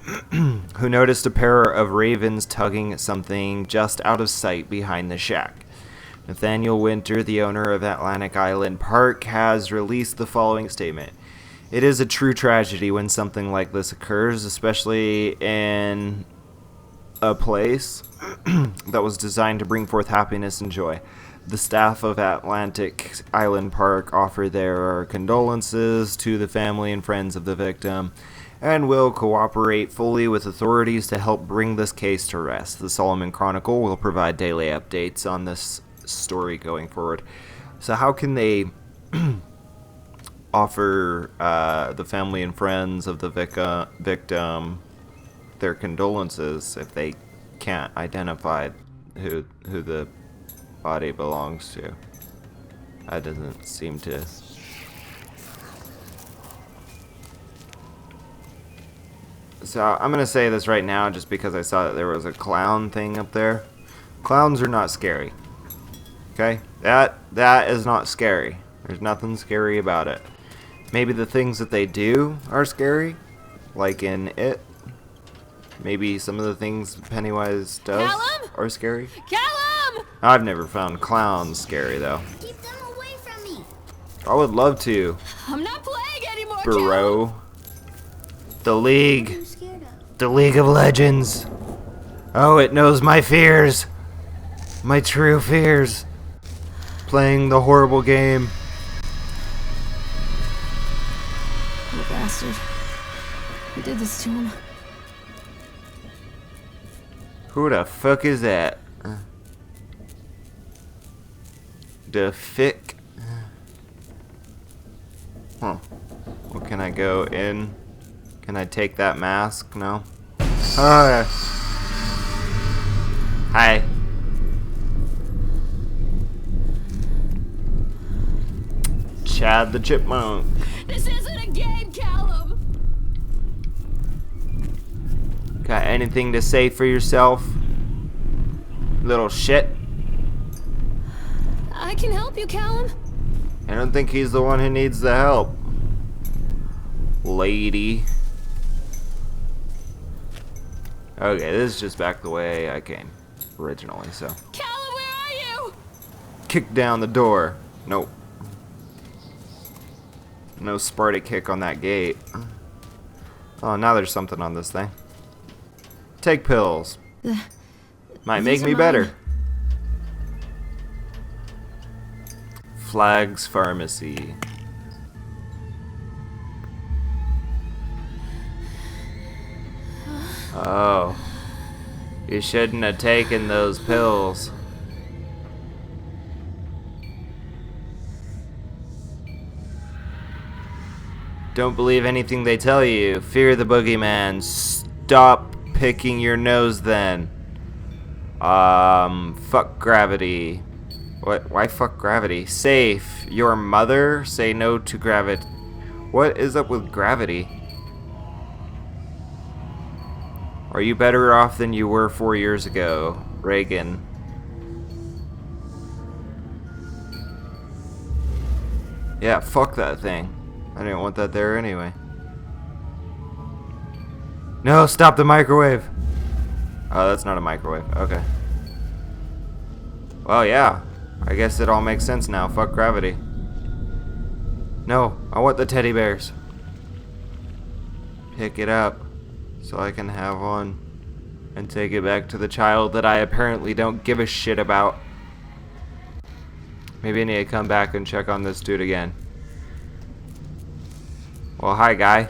who noticed a pair of ravens tugging at something just out of sight behind the shack. Nathaniel Winter, the owner of Atlantic Island Park, has released the following statement. It is a true tragedy when something like this occurs, especially in a place that was designed to bring forth happiness and joy. The staff of Atlantic Island Park offer their condolences to the family and friends of the victim and will cooperate fully with authorities to help bring this case to rest. The Solomon Chronicle will provide daily updates on this story going forward. So how can they offer the family and friends of the victim their condolences if they can't identify who the body belongs to? That doesn't seem to... So I'm gonna say this right now just because I saw that there was a clown thing up there. Clowns are not scary. Okay? That is not scary. There's nothing scary about it. Maybe the things that they do are scary, like in It. Maybe some of the things Pennywise does Callum? are scary. Callum! I've never found clowns scary, though. Keep them away from me. I would love to, I'm not playing anymore, Callum! bro. The What are League. you scared of? The League of Legends. Oh, it knows my fears. My true fears. Playing the horrible game. Poor bastard. Who did this to him? Who the fuck is that? The fick? Huh. Well, can I go in? Can I take that mask? No? Hi. Chad the Chipmunk. This isn't a game, Callum! Got anything to say for yourself? Little shit. I can help you, Callum. I don't think he's the one who needs the help. Lady. Okay, this is just back the way I came originally, so. Callum, where are you? Kick down the door. Nope. No Sparta kick on that gate. Oh, now there's something on this thing. Take pills. Might make These are me mine. better. Flag's Pharmacy. Oh. You shouldn't have taken those pills. Don't believe anything they tell you. Fear the boogeyman. Stop picking your nose then. Fuck gravity. What? Why fuck gravity? Safe. Your mother? Say no to gravity. What is up with gravity? Are you better off than you were 4 years ago, Reagan? Yeah, fuck that thing. I didn't want that there anyway. No, stop the microwave! Oh, that's not a microwave. Okay. Well, yeah. I guess it all makes sense now. Fuck gravity. No, I want the teddy bears. Pick it up so I can have one and take it back to the child that I apparently don't give a shit about. Maybe I need to come back and check on this dude again. Well, hi, guy.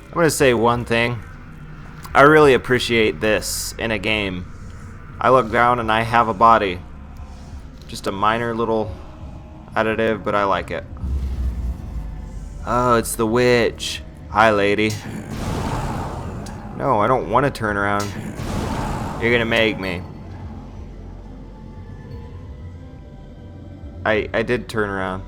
I'm gonna say one thing. I really appreciate this in a game. I look down and I have a body. Just a minor little additive, but I like it. Oh, it's the witch. Hi, lady. No, I don't want to turn around. You're gonna make me. I did turn around.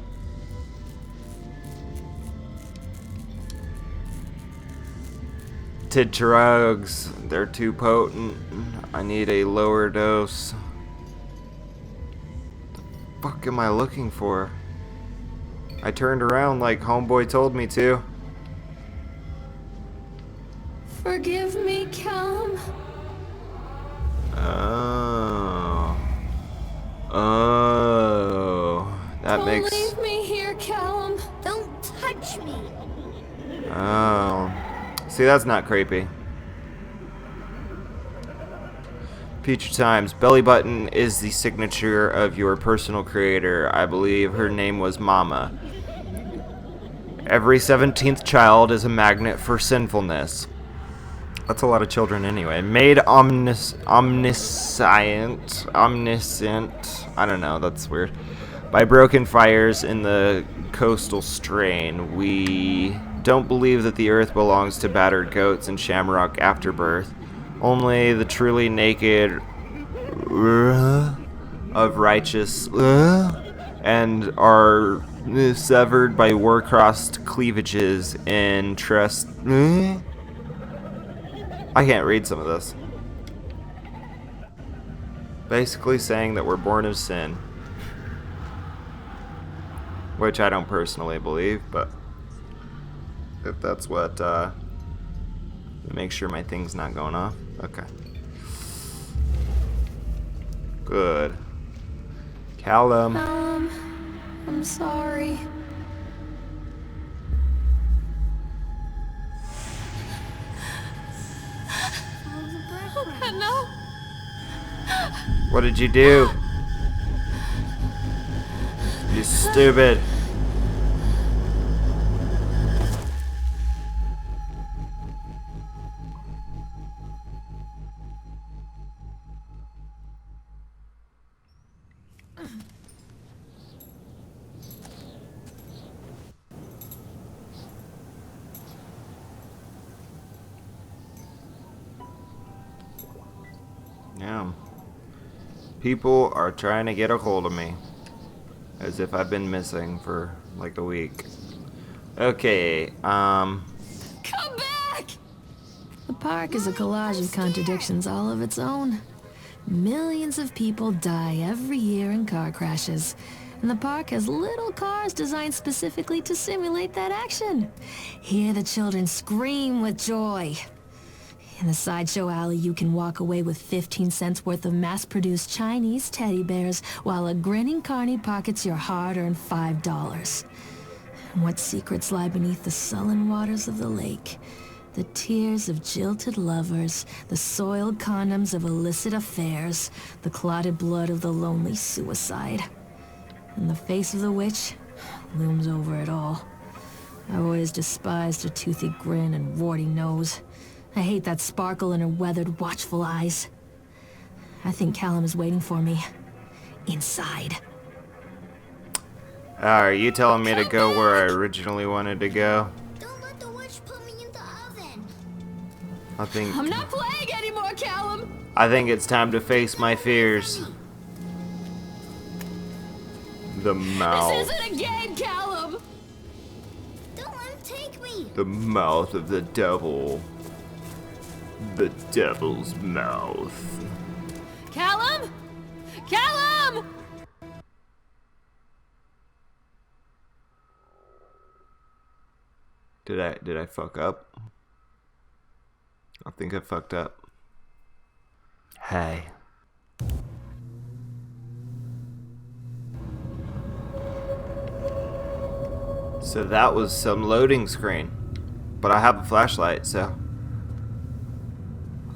To drugs. They're too potent. I need a lower dose. The fuck am I looking for? I turned around like homeboy told me to. Forgive me, Callum. Oh. Oh. That Don't makes... leave me here, Callum. Don't touch me. Oh. See, that's not creepy. Future times. Belly button is the signature of your personal creator. I believe her name was Mama. Every 17th child is a magnet for sinfulness. That's a lot of children anyway. Made omniscient. I don't know, that's weird. By broken fires in the coastal strain. We don't believe that the earth belongs to battered goats and shamrock afterbirth. Only the truly naked of righteous and are severed by war-crossed cleavages and trust. I can't read some of this. Basically saying that we're born of sin. Which I don't personally believe, but if that's what, make sure my thing's not going off. Okay. Good. Callum. Callum, I'm sorry. No. What did you do? You stupid. Yeah. People are trying to get a hold of me. As if I've been missing for like a week. Okay, Come back! The park is a collage of contradictions all of its own. Millions of people die every year in car crashes, and the park has little cars designed specifically to simulate that action. Hear the children scream with joy. In the sideshow alley, you can walk away with 15 cents worth of mass-produced Chinese teddy bears while a grinning carny pockets your hard-earned $5. And what secrets lie beneath the sullen waters of the lake? The tears of jilted lovers, the soiled condoms of illicit affairs, the clotted blood of the lonely suicide. And the face of the witch looms over it all. I always despised her toothy grin and warty nose. I hate that sparkle in her weathered, watchful eyes. I think Callum is waiting for me. Inside. are you telling me to go where I originally wanted to go? Don't let the witch put me in the oven. I'm not playing anymore, Callum! I think it's time to face my fears. The mouth. This isn't a game, Callum! Don't let him take me. The mouth of the devil. The devil's mouth. Callum? Callum! Did I fuck up? I think I fucked up. Hey. So that was some loading screen. But I have a flashlight, so.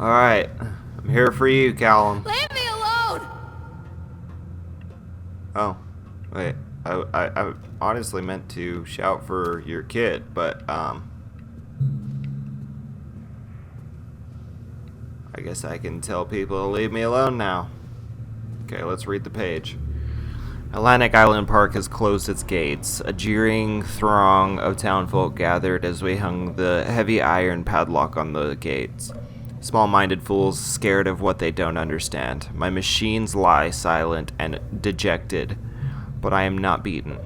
Alright. I'm here for you, Callum. Leave me alone! Oh. Wait. I honestly meant to shout for your kid, but, I guess I can tell people to leave me alone now. Okay, let's read the page. Atlantic Island Park has closed its gates. A jeering throng of townfolk gathered as we hung the heavy iron padlock on the gates. Small-minded fools scared of what they don't understand. My machines lie silent and dejected, but I am not beaten.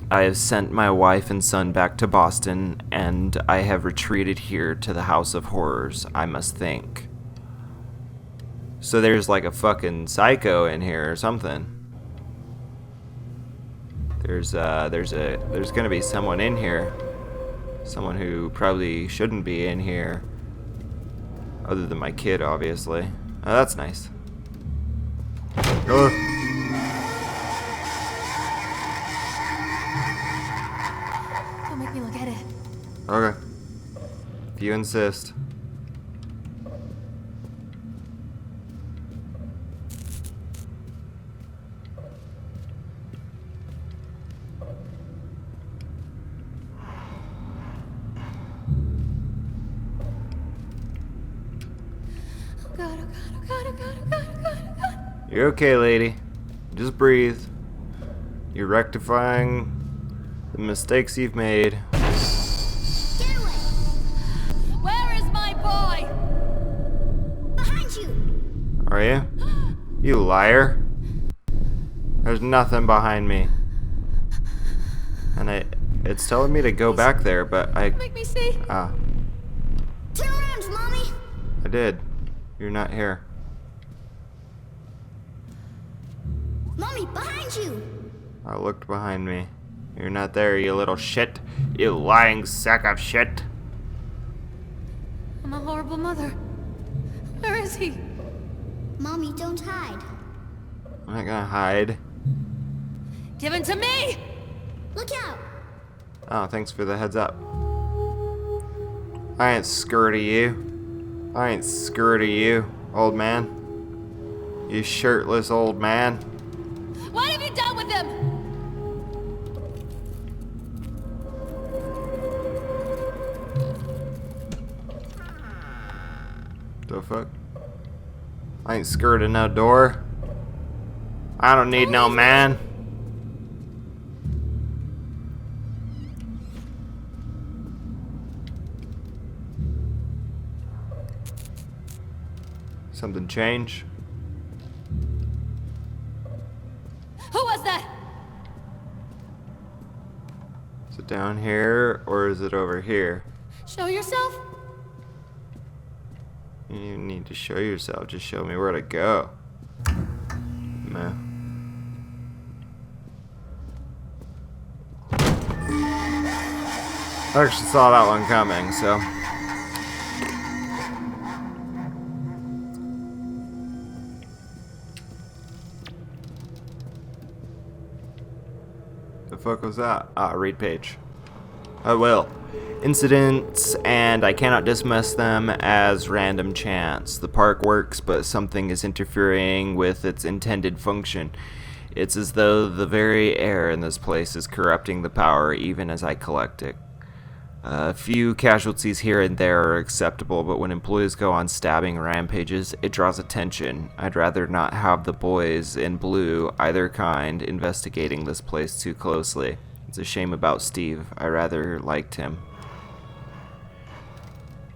I have sent my wife and son back to Boston, and I have retreated here to the House of Horrors, I must think. So there's like a fucking psycho in here or something. There's gonna be someone in here. Someone who probably shouldn't be in here. Other than my kid, obviously. Oh, that's nice. Don't make me look at it. Okay. If you insist. You're okay, lady. Just breathe. You're rectifying the mistakes you've made. Get away. Where is my boy? Behind you. Are you? You liar. There's nothing behind me. And it's telling me to go back there, but I... Make me see. Ah, Turn around, Mommy. I did. You're not here. Mommy, behind you. I looked behind me. You're not there, you little shit. You lying sack of shit. I'm a horrible mother. Where is he? Mommy, don't hide. I'm not gonna hide. Give him to me! Look out. Oh, thanks for the heads up. I ain't scared of you. I ain't scared of you, old man. You shirtless old man. What have you done with him? The fuck? I ain't scared of no door. I don't need no man. Something change? Who was that? Is it down here or is it over here? Show yourself? You need to show yourself. Just show me where to go. Meh. I actually saw that one coming, so. The fuck was that? Ah, read page. I will. Incidents, and I cannot dismiss them as random chance. The park works, but something is interfering with its intended function. It's as though the very air in this place is corrupting the power even as I collect it. A few casualties here and there are acceptable, but when employees go on stabbing rampages, it draws attention. I'd rather not have the boys in blue, either kind, investigating this place too closely. It's a shame about Steve. I rather liked him.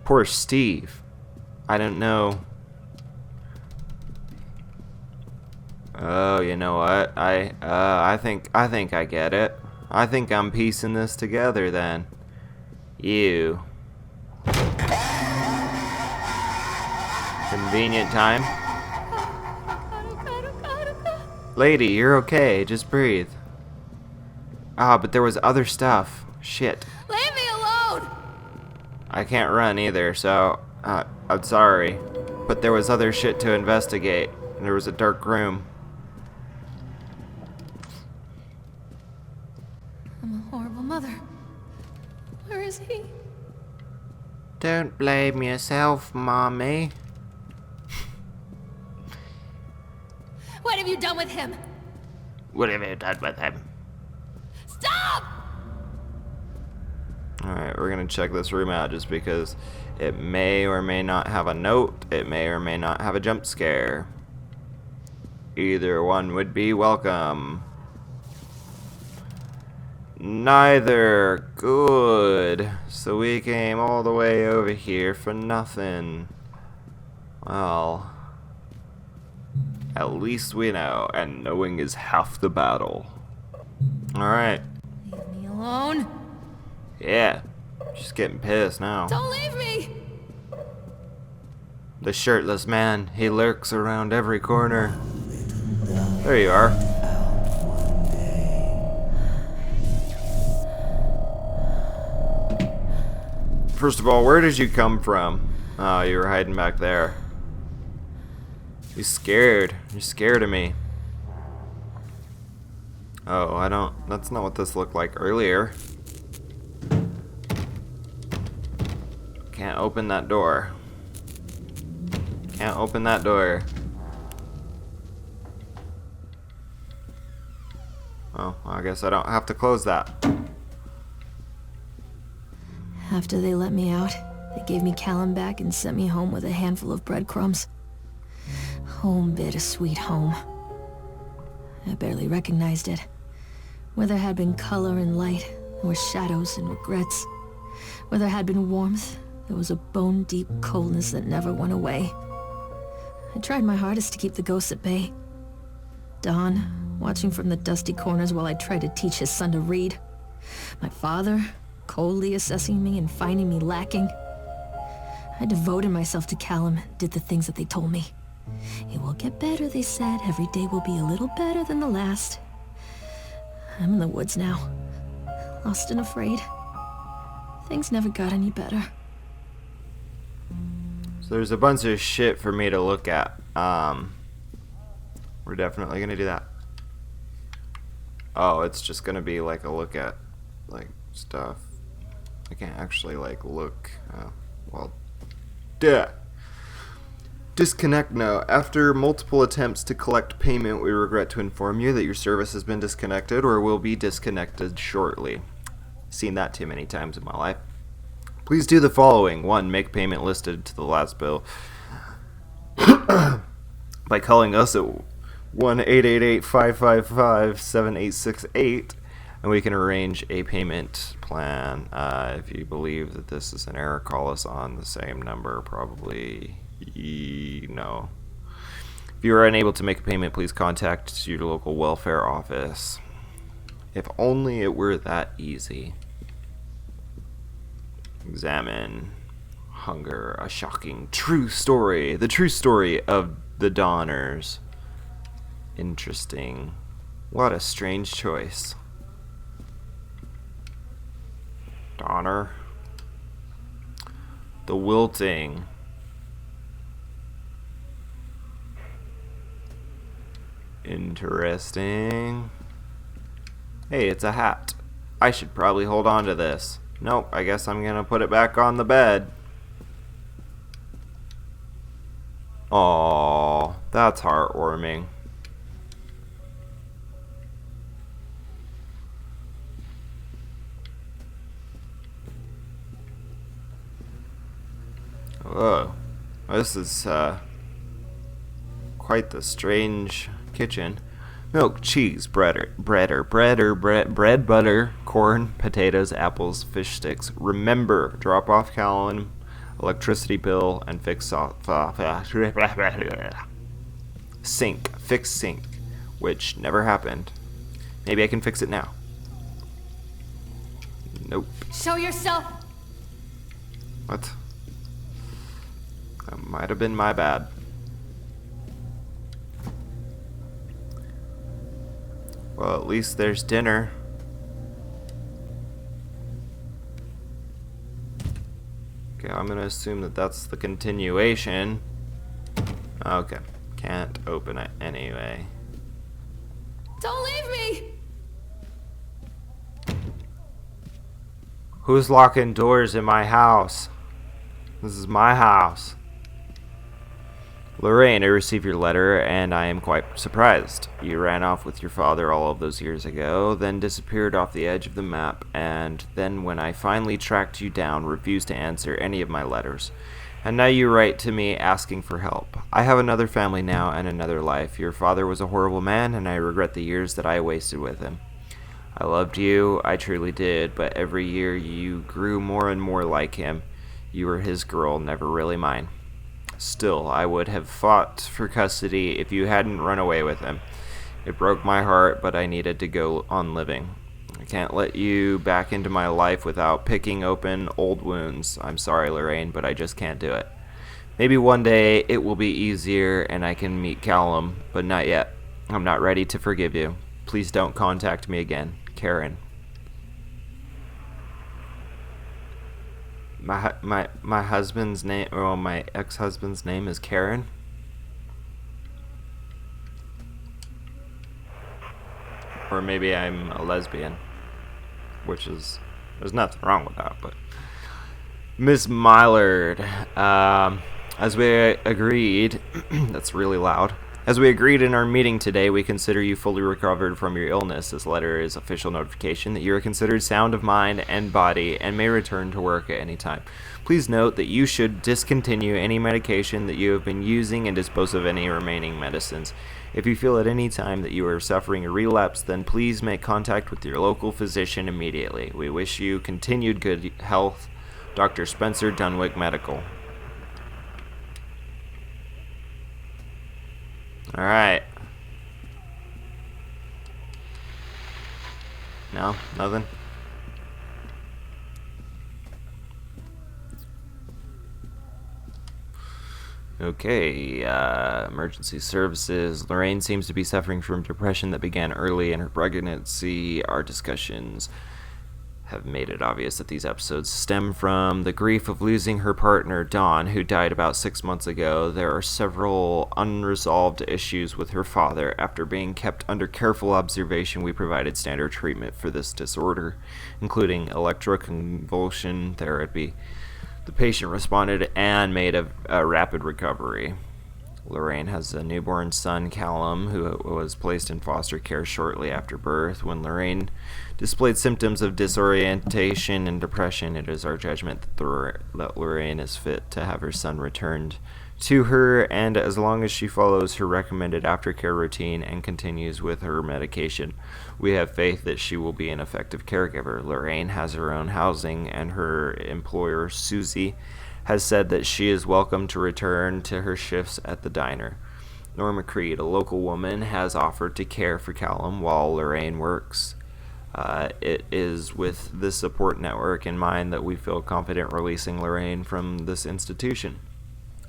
Poor Steve. I don't know. Oh, you know what? I think I get it. I think I'm piecing this together then. You. Convenient time. Lady, you're okay. Just breathe. Ah, but there was other stuff. Shit. Leave me alone! I can't run either, so I'm sorry. But there was other shit to investigate. And there was a dark room. I'm a horrible mother. Where is he? Don't blame yourself, Mommy. What have you done with him? What have you done with him? Stop! Alright, we're gonna check this room out just because it may or may not have a note. It may or may not have a jump scare. Either one would be welcome. Neither. Good. So we came all the way over here for nothing. Well, at least we know, and knowing is half the battle. Alright. Leave me alone. Yeah. She's getting pissed now. Don't leave me! The shirtless man, he lurks around every corner. There you are. First of all, where did you come from? Oh, you were hiding back there. You're scared. You're scared of me. Oh, that's not what this looked like earlier. Can't open that door. Can't open that door. Oh, I guess I don't have to close that. After they let me out, they gave me Callum back and sent me home with a handful of breadcrumbs. Home, bittersweet home. I barely recognized it. Where there had been color and light, there were shadows and regrets. Where there had been warmth, there was a bone-deep coldness that never went away. I tried my hardest to keep the ghosts at bay. Don, watching from the dusty corners while I tried to teach his son to read. My father, coldly assessing me and finding me lacking. I devoted myself to Callum, did the things that they told me. It will get better, they said. Every day will be a little better than the last. I'm in the woods now, lost and afraid. Things never got any better. So there's a bunch of shit for me to look at. We're definitely gonna do that. Oh, it's just gonna be like a look at, like, stuff. I can't actually, like, look. Well, duh. Disconnect now. After multiple attempts to collect payment, we regret to inform you that your service has been disconnected or will be disconnected shortly. Seen that too many times in my life. Please do the following. 1. Make payment listed to the last bill by calling us at 1-888-555-7868, and we can arrange a payment plan. If you believe that this is an error, call us on the same number, probably No. If you are unable to make a payment, please contact your local welfare office. If only it were that easy. Examine. Hunger. A shocking true story. The true story of the Donners. Interesting. What a strange choice. Donner. The wilting. Interesting. Hey, it's a hat. I should probably hold on to this. Nope, I guess I'm gonna put it back on the bed. Aww, that's heartwarming. Whoa, this is quite the strange kitchen. Milk, cheese, bread, butter, corn, potatoes, apples, fish sticks. Remember, drop off Callan, electricity bill, and fix sink, which never happened. Maybe I can fix it now. Nope. Show yourself. What? That might have been my bad. Well, at least there's dinner. Okay, I'm gonna assume that that's the continuation. Okay, can't open it anyway. Don't leave me. Who's locking doors in my house? This is my house. Lorraine, I received your letter, and I am quite surprised. You ran off with your father all of those years ago, then disappeared off the edge of the map, and then when I finally tracked you down, refused to answer any of my letters. And now you write to me asking for help. I have another family now and another life. Your father was a horrible man, and I regret the years that I wasted with him. I loved you, I truly did, but every year you grew more and more like him. You were his girl, never really mine. Still, I would have fought for custody if you hadn't run away with him. It broke my heart, but I needed to go on living. I can't let you back into my life without picking open old wounds. I'm sorry, Lorraine, but I just can't do it. Maybe one day it will be easier and I can meet Callum, but not yet. I'm not ready to forgive you. Please don't contact me again. Karen. My husband's name, or my ex-husband's name is Karen. Or maybe I'm a lesbian, which is, there's nothing wrong with that, but Miss Mylord, as we agreed, that's really loud. As we agreed in our meeting today, we consider you fully recovered from your illness. This letter is official notification that you are considered sound of mind and body and may return to work at any time. Please note that you should discontinue any medication that you have been using and dispose of any remaining medicines. If you feel at any time that you are suffering a relapse, then please make contact with your local physician immediately. We wish you continued good health. Dr. Spencer Dunwick Medical. Alright. No? Nothing? Okay, emergency services. Lorraine seems to be suffering from depression that began early in her pregnancy. Our discussions have made it obvious that these episodes stem from the grief of losing her partner, Dawn, who died about 6 months ago. There are several unresolved issues with her father. After being kept under careful observation, we provided standard treatment for this disorder, including electroconvulsion therapy. The patient responded and made a rapid recovery. Lorraine has a newborn son, Callum, who was placed in foster care shortly after birth. When Lorraine displayed symptoms of disorientation and depression, it is our judgment that Lorraine is fit to have her son returned to her, and as long as she follows her recommended aftercare routine and continues with her medication, we have faith that she will be an effective caregiver. Lorraine has her own housing, and her employer, Susie, has said that she is welcome to return to her shifts at the diner. Norma Creed, a local woman, has offered to care for Callum while Lorraine works. It is with this support network in mind that we feel confident releasing Lorraine from this institution.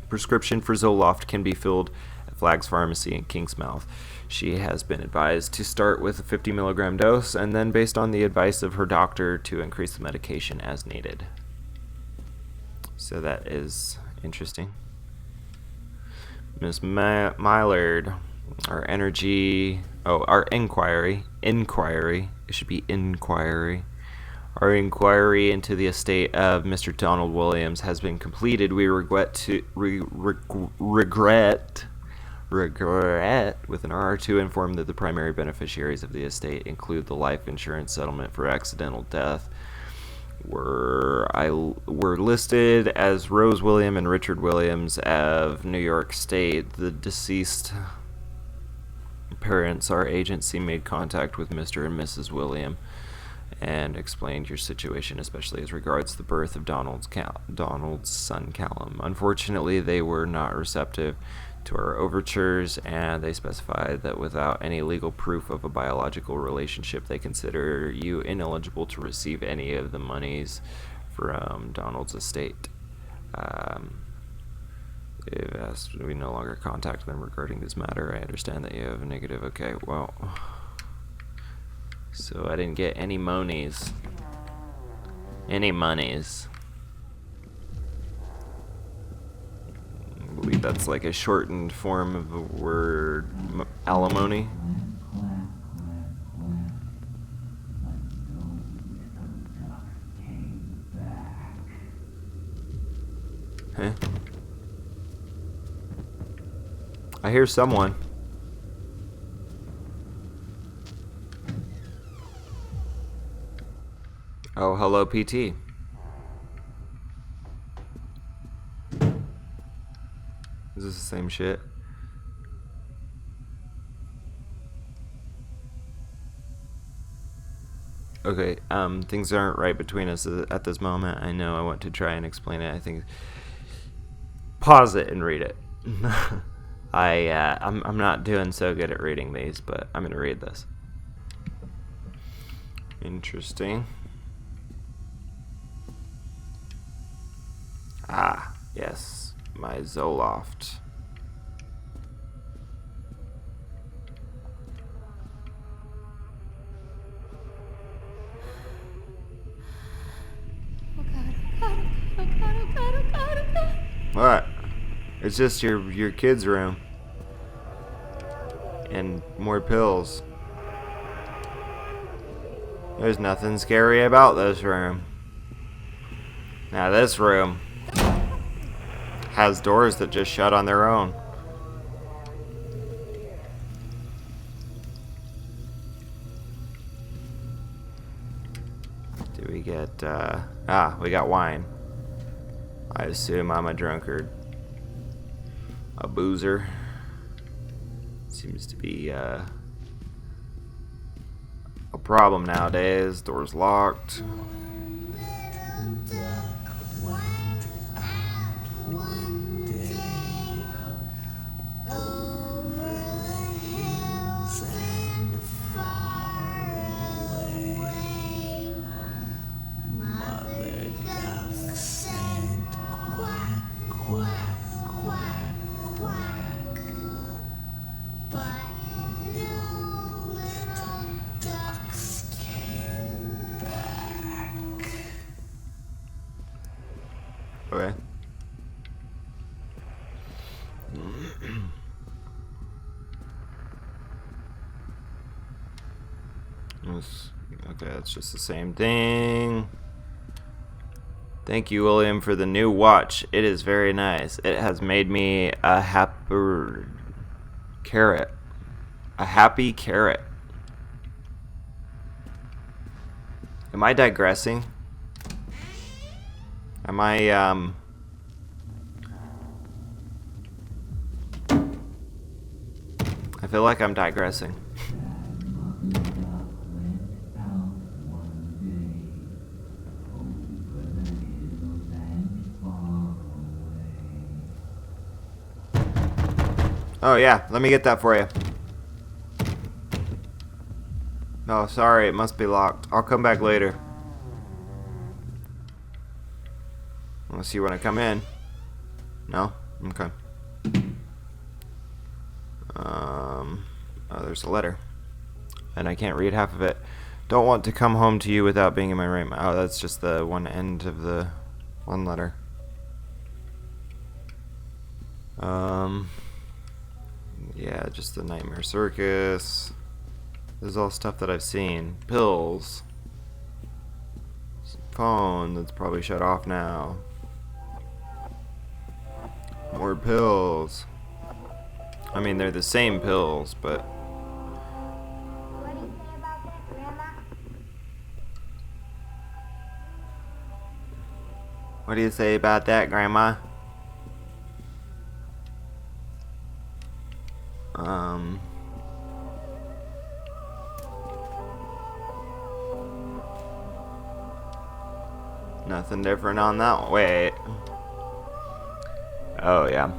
Prescription for Zoloft can be filled at Flagg's Pharmacy in Kingsmouth. She has been advised to start with a 50 milligram dose and then, based on the advice of her doctor, to increase the medication as needed. So that is interesting. Miss Mylard, our inquiry, it should be inquiry. Our inquiry into the estate of Mr. Donald Williams has been completed. We regret with an R to inform that the primary beneficiaries of the estate include the life insurance settlement for accidental death. Were listed as Rose William and Richard Williams of New York State. The deceased parents, our agency made contact with Mr. and Mrs. William and explained your situation, especially as regards the birth of Donald's son Callum. Unfortunately, they were not receptive to our overtures, and they specified that without any legal proof of a biological relationship, they consider you ineligible to receive any of the monies from Donald's estate. They've asked we no longer contact them regarding this matter. I understand that you have a negative. Okay, well, so I didn't get any monies. Any monies. I believe that's like a shortened form of the word alimony. Huh? I hear someone. Oh, hello, PT. Is this the same shit? Okay, things aren't right between us at this moment. I know I want to try and explain it. I think pause it and read it. I'm not doing so good at reading these, but I'm gonna read this. Interesting. Ah, yes, my Zoloft. What? It's just your kid's room. And more pills. There's nothing scary about this room. Now this room has doors that just shut on their own. Do we get, we got wine. I assume I'm a drunkard. A boozer. Seems to be, a problem nowadays. Door's locked. Okay. Okay, that's just the same thing. Thank you, William, for the new watch. It is very nice. It has made me a happy carrot. A happy carrot. Am I digressing? Am I, I feel like I'm digressing. Oh yeah, let me get that for you. Oh, sorry, it must be locked. I'll come back later. Unless you want to come in. No? Okay. Oh, there's a letter. And I can't read half of it. Don't want to come home to you without being in my room. Oh, that's just the one end of the one letter. Yeah, just the Nightmare Circus. This is all stuff that I've seen. Pills. Phone that's probably shut off now. More pills. I mean, they're the same pills, but... What do you say about that, Grandma? Nothing different on that. Wait. Oh, yeah.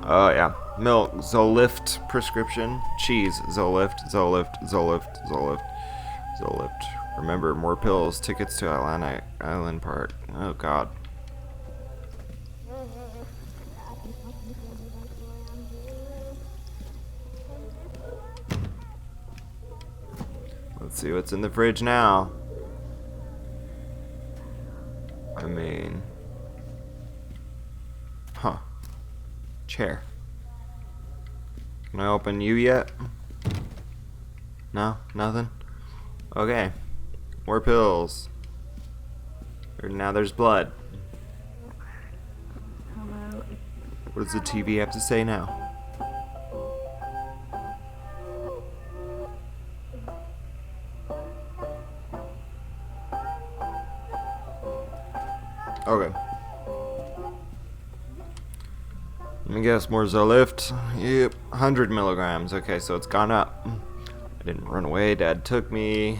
Oh, yeah. Milk, Zolift prescription. Cheese, Zolift, Zolift, Zolift, Zolift, Zolift. Remember, more pills. Tickets to Atlantic Island Park. Oh, God. Let's see what's in the fridge now. I mean... Huh. Chair. Can I open you yet? No? Nothing? Okay. More pills. Now there's blood. What does the TV have to say now? Okay. Let me guess, more Zolift. Yep, 100 milligrams. Okay, so it's gone up. I didn't run away. Dad took me.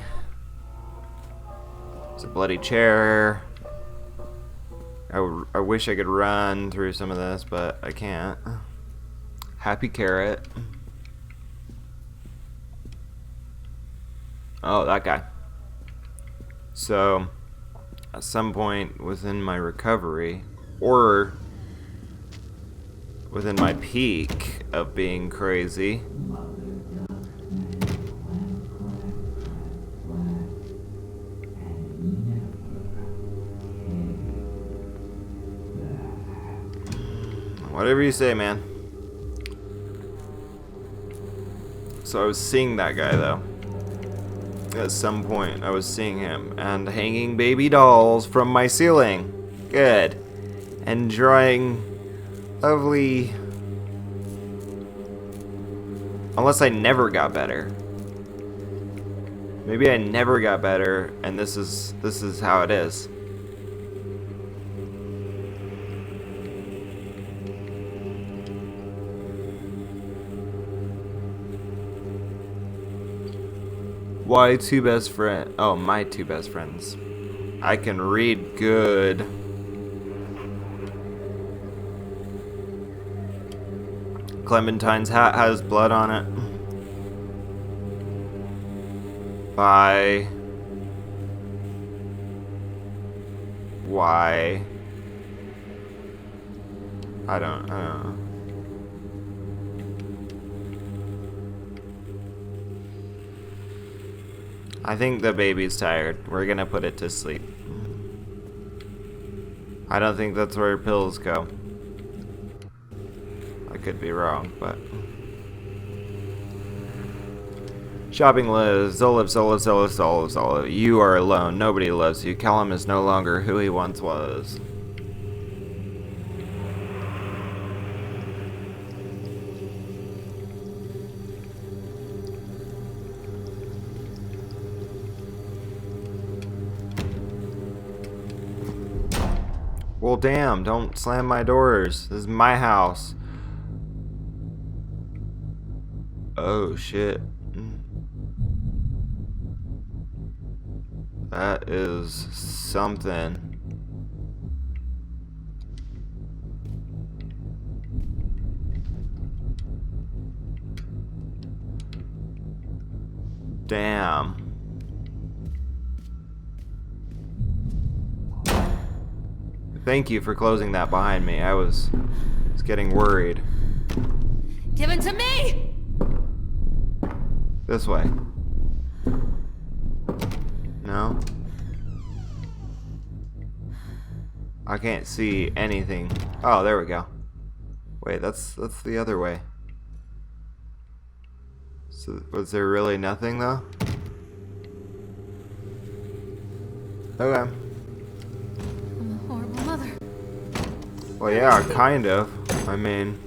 It's a bloody chair. I wish I could run through some of this, but I can't. Happy carrot. Oh, that guy. So, at some point within my recovery, or within my peak of being crazy, whatever you say, man. So I was seeing that guy, though. At some point, I was seeing him, and hanging baby dolls from my ceiling. Good. And drawing lovely... Unless I never got better. Maybe I never got better, and this is how it is. Why two best friends? Oh, my two best friends. I can read good. Clementine's hat has blood on it. By... Why? I don't know. I think the baby's tired. We're gonna put it to sleep. I don't think that's where pills go. I could be wrong, but... Shopping list. Zoliv, Zoliv, Zoliv, Zoliv, Zoliv. You are alone. Nobody loves you. Callum is no longer who he once was. Well, damn, don't slam my doors. This is my house. Oh, shit. That is something. Damn. Thank you for closing that behind me. I was getting worried. Give it to me! This way. No? I can't see anything. Oh, there we go. Wait, that's the other way. So, was there really nothing, though? Okay. I'm a horrible mother. Well, yeah, kind of. I mean...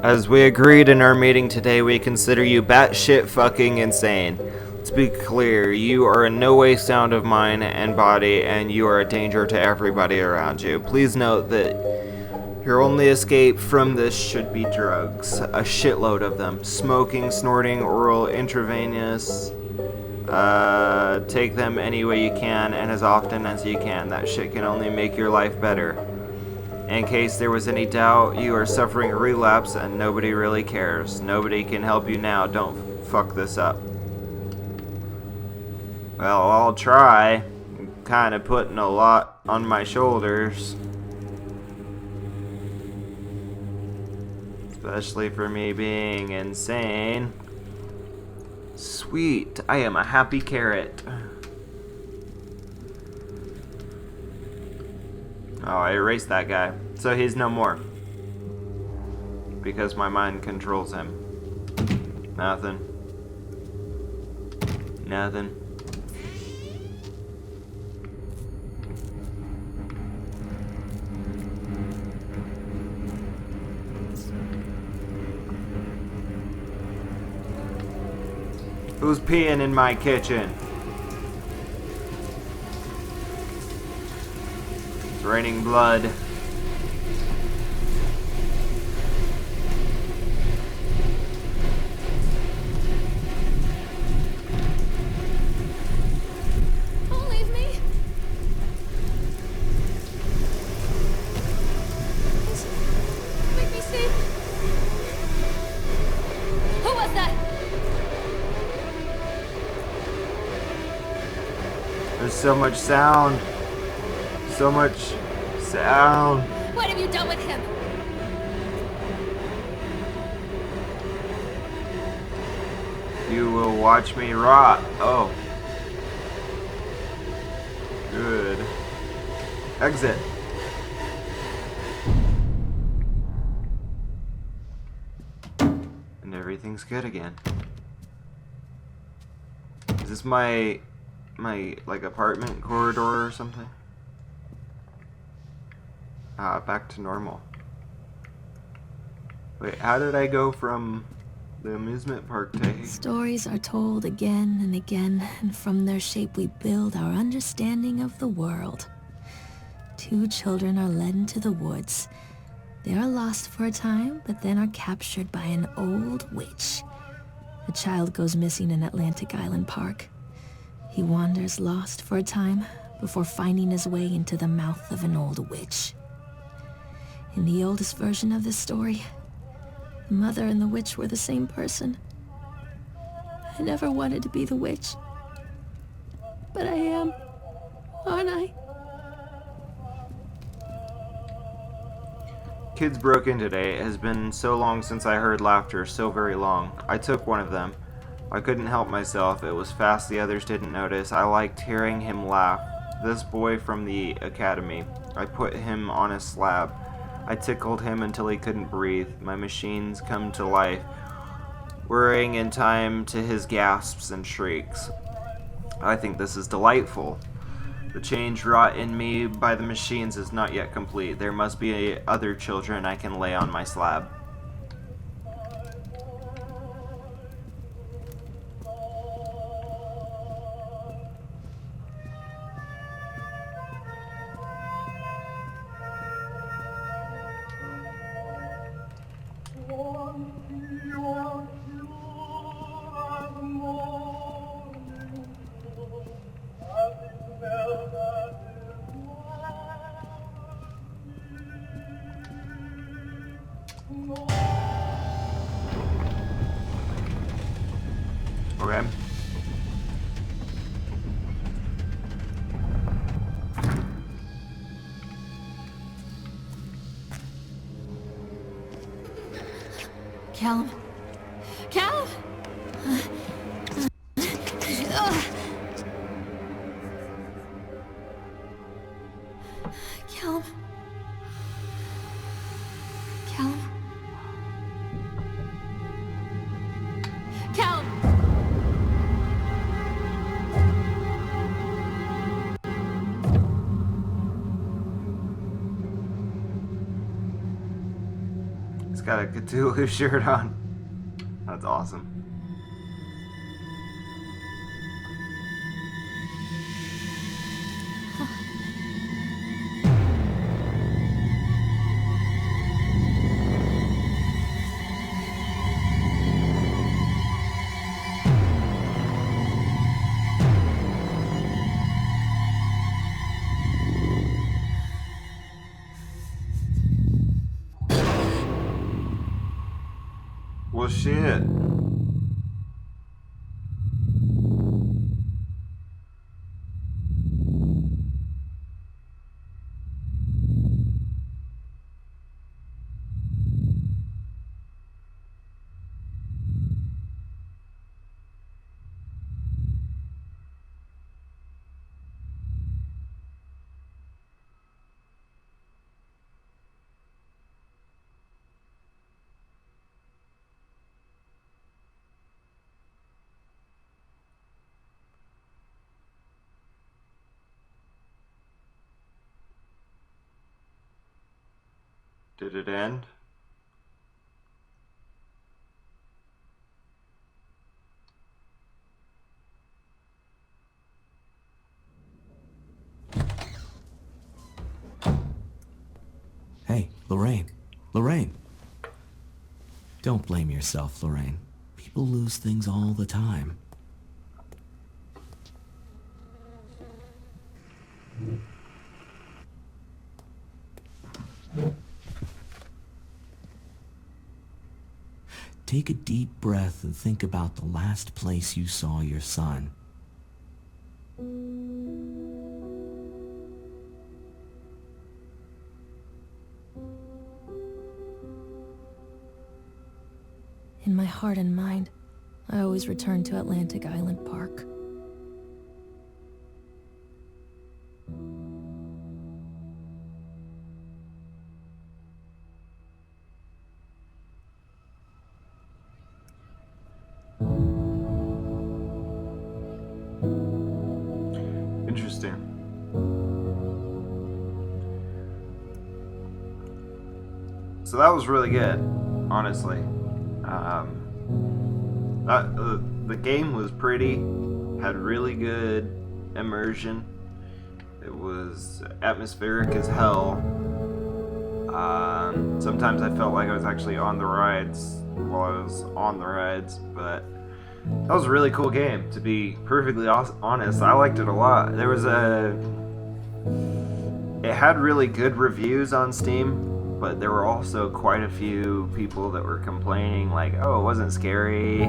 As we agreed in our meeting today, we consider you batshit fucking insane. Let's be clear, you are in no way sound of mind and body, and you are a danger to everybody around you. Please note that your only escape from this should be drugs. A shitload of them. Smoking, snorting, oral, intravenous. Take them any way you can and as often as you can. That shit can only make your life better. In case there was any doubt, you are suffering a relapse and nobody really cares. Nobody can help you now. Don't fuck this up. Well, I'll try. I'm kind of putting a lot on my shoulders. Especially for me being insane. Sweet, I am a happy carrot. Oh, I erased that guy. So he's no more. Because my mind controls him. Nothing. Nothing. Who's peeing in my kitchen? It's raining blood. Don't leave me. Please, make me see. Who was that? There's so much sound. So much sound. What have you done with him? You will watch me rot. Oh. Good. Exit. And everything's good again. Is this my like apartment corridor or something? Back to normal. Wait, how did I go from the amusement park to here? Stories are told again and again, and from their shape we build our understanding of the world. Two children are led into the woods. They are lost for a time, but then are captured by an old witch. A child goes missing in Atlantic Island Park. He wanders lost for a time before finding his way into the mouth of an old witch. In the oldest version of this story, the mother and the witch were the same person. I never wanted to be the witch, but I am, aren't I? Kids broke in today. It has been so long since I heard laughter, so very long. I took one of them. I couldn't help myself. It was fast, the others didn't notice. I liked hearing him laugh. This boy from the academy. I put him on a slab. I tickled him until he couldn't breathe. My machines come to life, whirring in time to his gasps and shrieks. I think this is delightful. The change wrought in me by the machines is not yet complete. There must be other children I can lay on my slab. Okay. Callum? Callum? Callum? Callum? Callum! He's got a Cthulhu shirt on. That's awesome. Well, shit. Did it end? Hey, Lorraine. Lorraine. Don't blame yourself, Lorraine. People lose things all the time. Take a deep breath and think about the last place you saw your son. In my heart and mind, I always return to Atlantic Island Park. Interesting. So that was really good, honestly. The game was pretty, had really good immersion. It was atmospheric as hell. Sometimes I felt like I was actually on the rides while I was on the rides, but that was a really cool game, to be perfectly honest. I liked it a lot. It had really good reviews on Steam, but there were also quite a few people that were complaining, like, oh, it wasn't scary.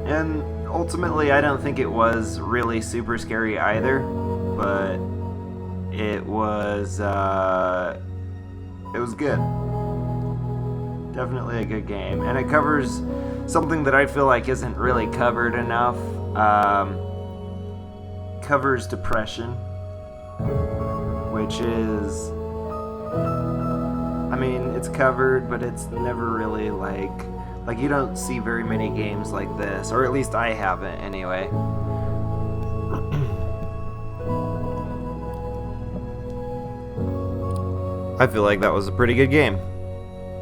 And ultimately, I don't think it was really super scary either, but it was good. Definitely a good game, and it covers something that I feel like isn't really covered enough. Covers depression, which is, I mean, it's covered, but it's never really like you don't see very many games like this, or at least I haven't anyway. I feel like that was a pretty good game.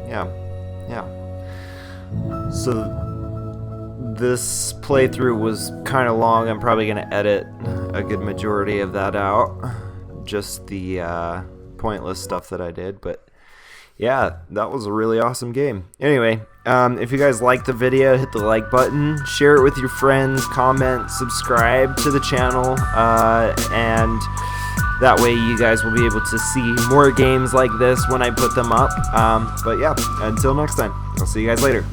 Yeah. So this playthrough was kind of long. I'm probably going to edit a good majority of that out. Just the pointless stuff that I did. But yeah, that was a really awesome game. Anyway, if you guys liked the video, hit the like button, share it with your friends, comment, subscribe to the channel, and that way you guys will be able to see more games like this when I put them up. But yeah, until next time, I'll see you guys later.